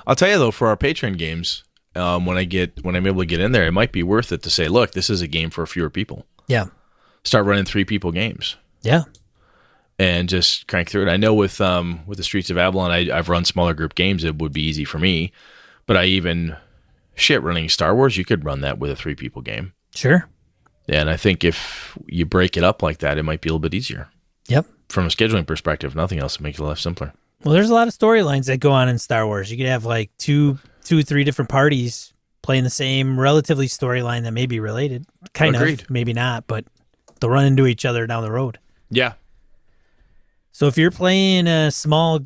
I'll tell you though, for our Patreon games, when I'm able to get in there, it might be worth it to say, look, this is a game for fewer people. Yeah. Start running 3 people games. Yeah. And just crank through it. I know with the Streets of Avalon, I've run smaller group games. It would be easy for me, but running Star Wars, you could run that with a 3 people game. Sure. And I think if you break it up like that, it might be a little bit easier. Yep. From a scheduling perspective, nothing else to make it a lot simpler. Well, there's a lot of storylines that go on in Star Wars. You could have like 2, 3 different parties playing the same relatively storyline that may be related. Kind Agreed. of, maybe not, but they'll run into each other down the road. Yeah. So if you're playing a small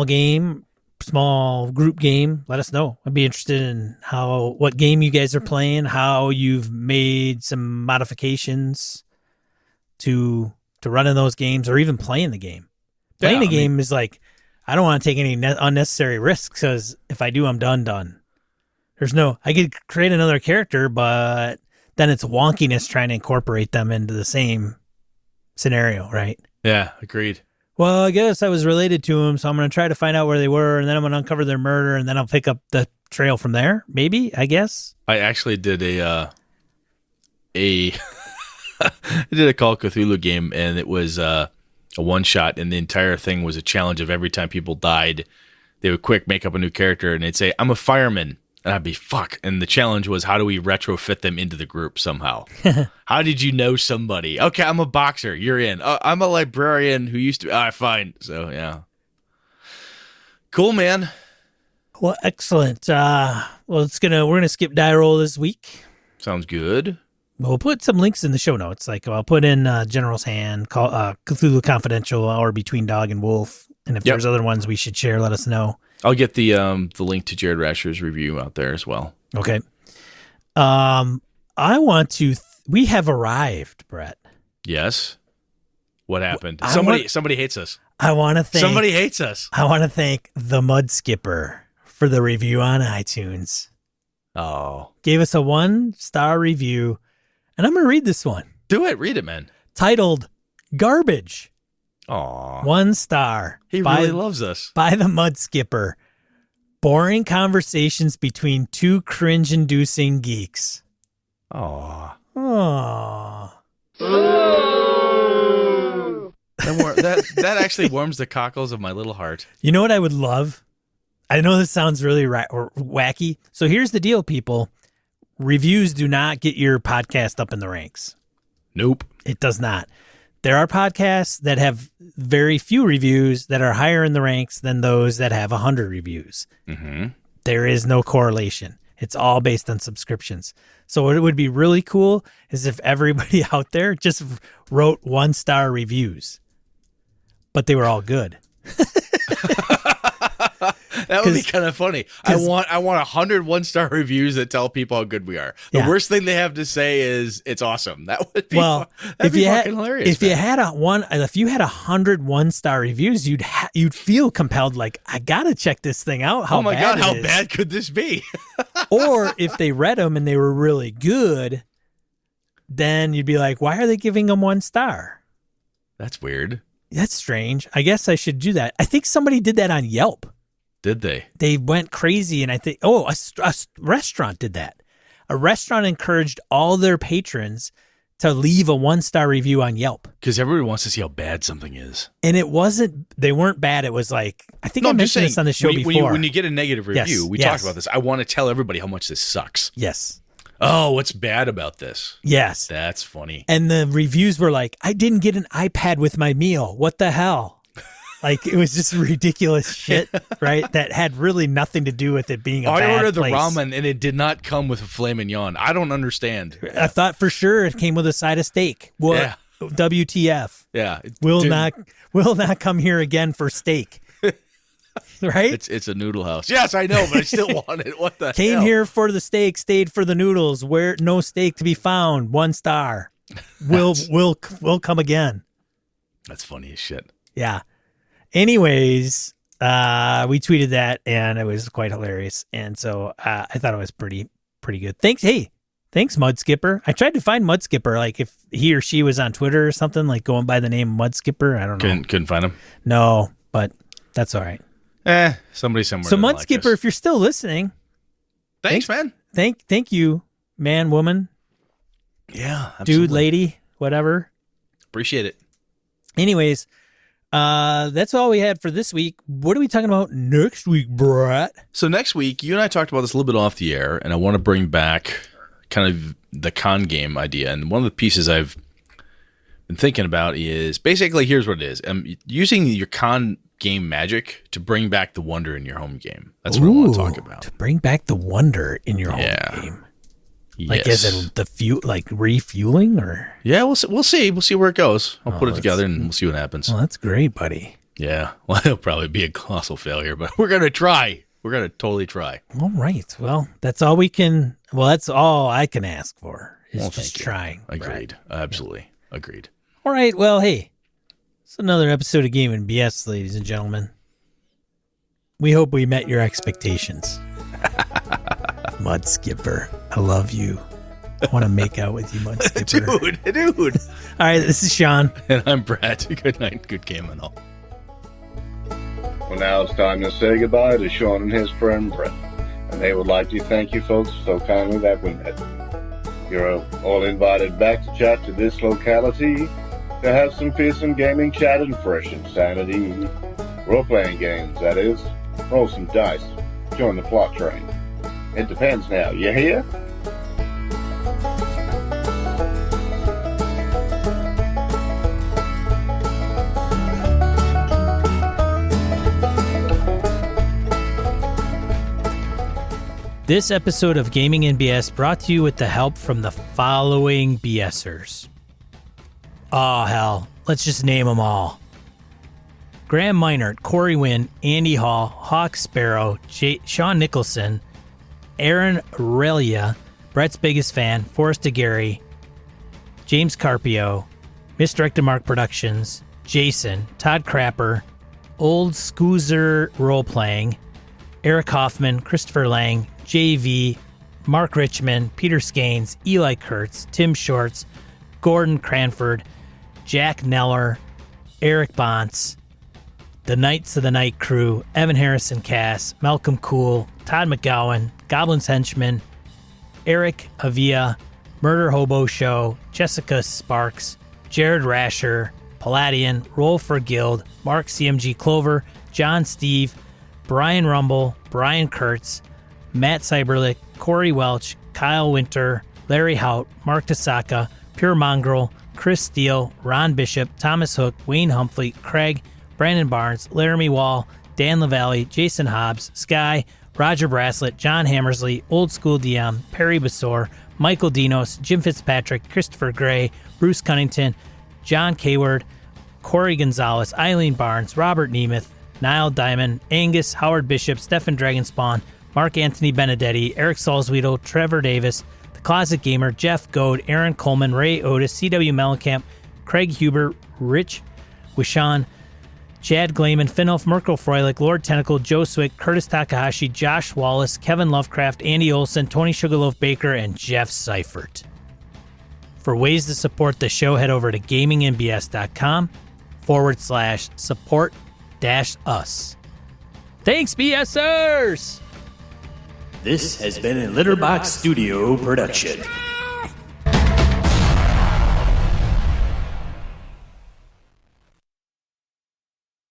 game, small group game, let us know. I'd be interested in what game you guys are playing, how you've made some modifications to run in those games, or even playing the game. Playing the game is like, I don't want to take any unnecessary risks, because if I do, I'm done. I could create another character, but then it's wonkiness trying to incorporate them into the same scenario, right? Yeah, agreed. Well, I guess I was related to them, so I'm going to try to find out where they were, and then I'm going to uncover their murder, and then I'll pick up the trail from there, maybe, I guess. I actually did I did a Call of Cthulhu game, and it was a one-shot, and the entire thing was a challenge of every time people died, they would quick make up a new character, and they'd say, I'm a fireman. And I'd be, fuck. And the challenge was, how do we retrofit them into the group somehow? How did you know somebody? Okay, I'm a boxer. You're in. I'm a librarian who used to... All right, fine. So, yeah. Cool, man. Well, excellent. We're going to skip die roll this week. Sounds good. We'll put some links in the show notes. Like, I'll put in General's Hand, Cthulhu Confidential, or Between Dog and Wolf. And if there's other ones we should share, let us know. I'll get the link to Jared Rasher's review out there as well. Okay. I want to... we have arrived, Brett. Yes. What happened? Somebody hates us. I want to thank... somebody hates us. I want to thank the Mud Skipper for the review on iTunes. Oh. Gave us a 1-star review. And I'm going to read this one. Do it. Read it, man. Titled Garbage. Aw. 1 star. He really loves us. By the Mud Skipper. Boring conversations between 2 cringe-inducing geeks. Aw. Aww. That actually warms the cockles of my little heart. You know what I would love? I know this sounds really wacky. So here's the deal, people. Reviews do not get your podcast up in the ranks. Nope. It does not. There are podcasts that have very few reviews that are higher in the ranks than those that have 100 reviews. Mm-hmm. There is no correlation. It's all based on subscriptions. So what it would be really cool is if everybody out there just wrote 1-star reviews, but they were all good. That would be kind of funny. I want 100 1-star reviews that tell people how good we are. The worst thing they have to say is it's awesome. That would be fucking hilarious. If you had 100 1-star reviews, you'd feel compelled, like, I gotta check this thing out. How bad could this be? Or if they read them and they were really good, then you'd be like, why are they giving them 1 star? That's weird. That's strange. I guess I should do that. I think somebody did that on Yelp. Did they? They went crazy, and I think, a restaurant did that. A restaurant encouraged all their patrons to leave a 1-star review on Yelp. Because everybody wants to see how bad something is. And they weren't bad. It was like, I think I mentioned this on the show before. When you get a negative review, we talked about this. I want to tell everybody how much this sucks. Yes. Oh, what's bad about this? Yes. That's funny. And the reviews were like, I didn't get an iPad with my meal. What the hell? Like, it was just ridiculous shit, right? That had really nothing to do with it being a bad I ordered place. the ramen and it did not come with a filet mignon. I don't understand. I thought for sure it came with a side of steak. What? Yeah. WTF? Yeah. Will not come here again for steak. Right? It's a noodle house. Yes, I know, but I still want it. What the Came hell? here for the steak, stayed for the noodles. Where no steak to be found. 1 star. Will come again. That's funny as shit. Yeah. Anyways, we tweeted that and it was quite hilarious. And so I thought it was pretty good. Thanks, Mud Skipper. I tried to find Mud Skipper, like if he or she was on Twitter or something, like going by the name Mud Skipper. I don't know. Couldn't find him? No, but that's all right. Somebody somewhere. So Mud Skipper, if you're still listening, thanks, man. Thank you, man, woman, yeah, absolutely. dude, lady, whatever. Appreciate it. Anyways, that's all we had for this week. What are we talking about next week, Brett? So next week, you and I talked about this a little bit off the air, and I want to bring back kind of the con game idea. And one of the pieces I've been thinking about is basically, here's what it is. Using your con game magic to bring back the wonder in your home game. That's what I want to talk about. To bring back the wonder in your home game. Like, yes. is it like refueling or? Yeah, we'll see. We'll see where it goes. I'll put it together and we'll see what happens. Well, that's great, buddy. Yeah. Well, it'll probably be a colossal failure, but we're going to try. We're going to totally try. All right. Well, that's all we can. Well, that's all I can ask for is just trying. Agreed. Right? Absolutely. Yeah. Agreed. All right. Well, hey, it's another episode of Game and BS, ladies and gentlemen. We hope we met your expectations. Mud Skipper, I love you. I want to make out with you, Mud Skipper. Dude. All right, this is Sean. And I'm Brett. Good night. Good game and all. Well, now it's time to say goodbye to Sean and his friend Brett. And they would like to thank you folks so kindly that we met. You're all invited back to chat to this locality to have some fearsome gaming chat and fresh insanity. Role-playing games, that is. Roll some dice. Join the plot train. It depends now, you hear? This episode of Gaming and BS brought to you with the help from the following BSers. Oh, hell. Let's just name them all. Graham Meinert, Corey Wynn, Andy Hall, Hawk Sparrow, Sean Nicholson, Aaron Aurelia, Brett's biggest fan, Forrest DeGary, James Carpio, Misdirected Mark Productions, Jason, Todd Crapper, Old Scoozer Roleplaying, Eric Hoffman, Christopher Lang, JV, Mark Richmond, Peter Skanes, Eli Kurtz, Tim Shorts, Gordon Cranford, Jack Neller, Eric Bonts, the Knights of the Night Crew, Evan Harrison Cass, Malcolm Cool, Todd McGowan, Goblin's Henchman, Eric Avia, Murder Hobo Show, Jessica Sparks, Jared Rasher, Palladian, Roll for Guild, Mark CMG Clover, John Steve, Brian Rumble, Brian Kurtz, Matt Cyberlick, Corey Welch, Kyle Winter, Larry Hout, Mark Tasaka, Pure Mongrel, Chris Steele, Ron Bishop, Thomas Hook, Wayne Humphrey, Craig, Brandon Barnes, Laramie Wall, Dan LaValle, Jason Hobbs, Sky, Roger Braslett, John Hammersley, Old School DM, Perry Basor, Michael Dinos, Jim Fitzpatrick, Christopher Gray, Bruce Cunnington, John Kayward, Corey Gonzalez, Eileen Barnes, Robert Nemeth, Niall Diamond, Angus, Howard Bishop, Stefan Dragonspawn, Mark Anthony Benedetti, Eric Salzweedle, Trevor Davis, The Closet Gamer, Jeff Goad, Aaron Coleman, Ray Otis, C.W. Mellencamp, Craig Huber, Rich Wishan, Chad Glayman, Finolf, Merkel Froelich, Lord Tentacle, Joe Swick, Curtis Takahashi, Josh Wallace, Kevin Lovecraft, Andy Olson, Tony Sugarloaf Baker, and Jeff Seifert. For ways to support the show, head over to gamingnbs.com/support-us. Thanks, BSers! This has been a Litterbox Studio production.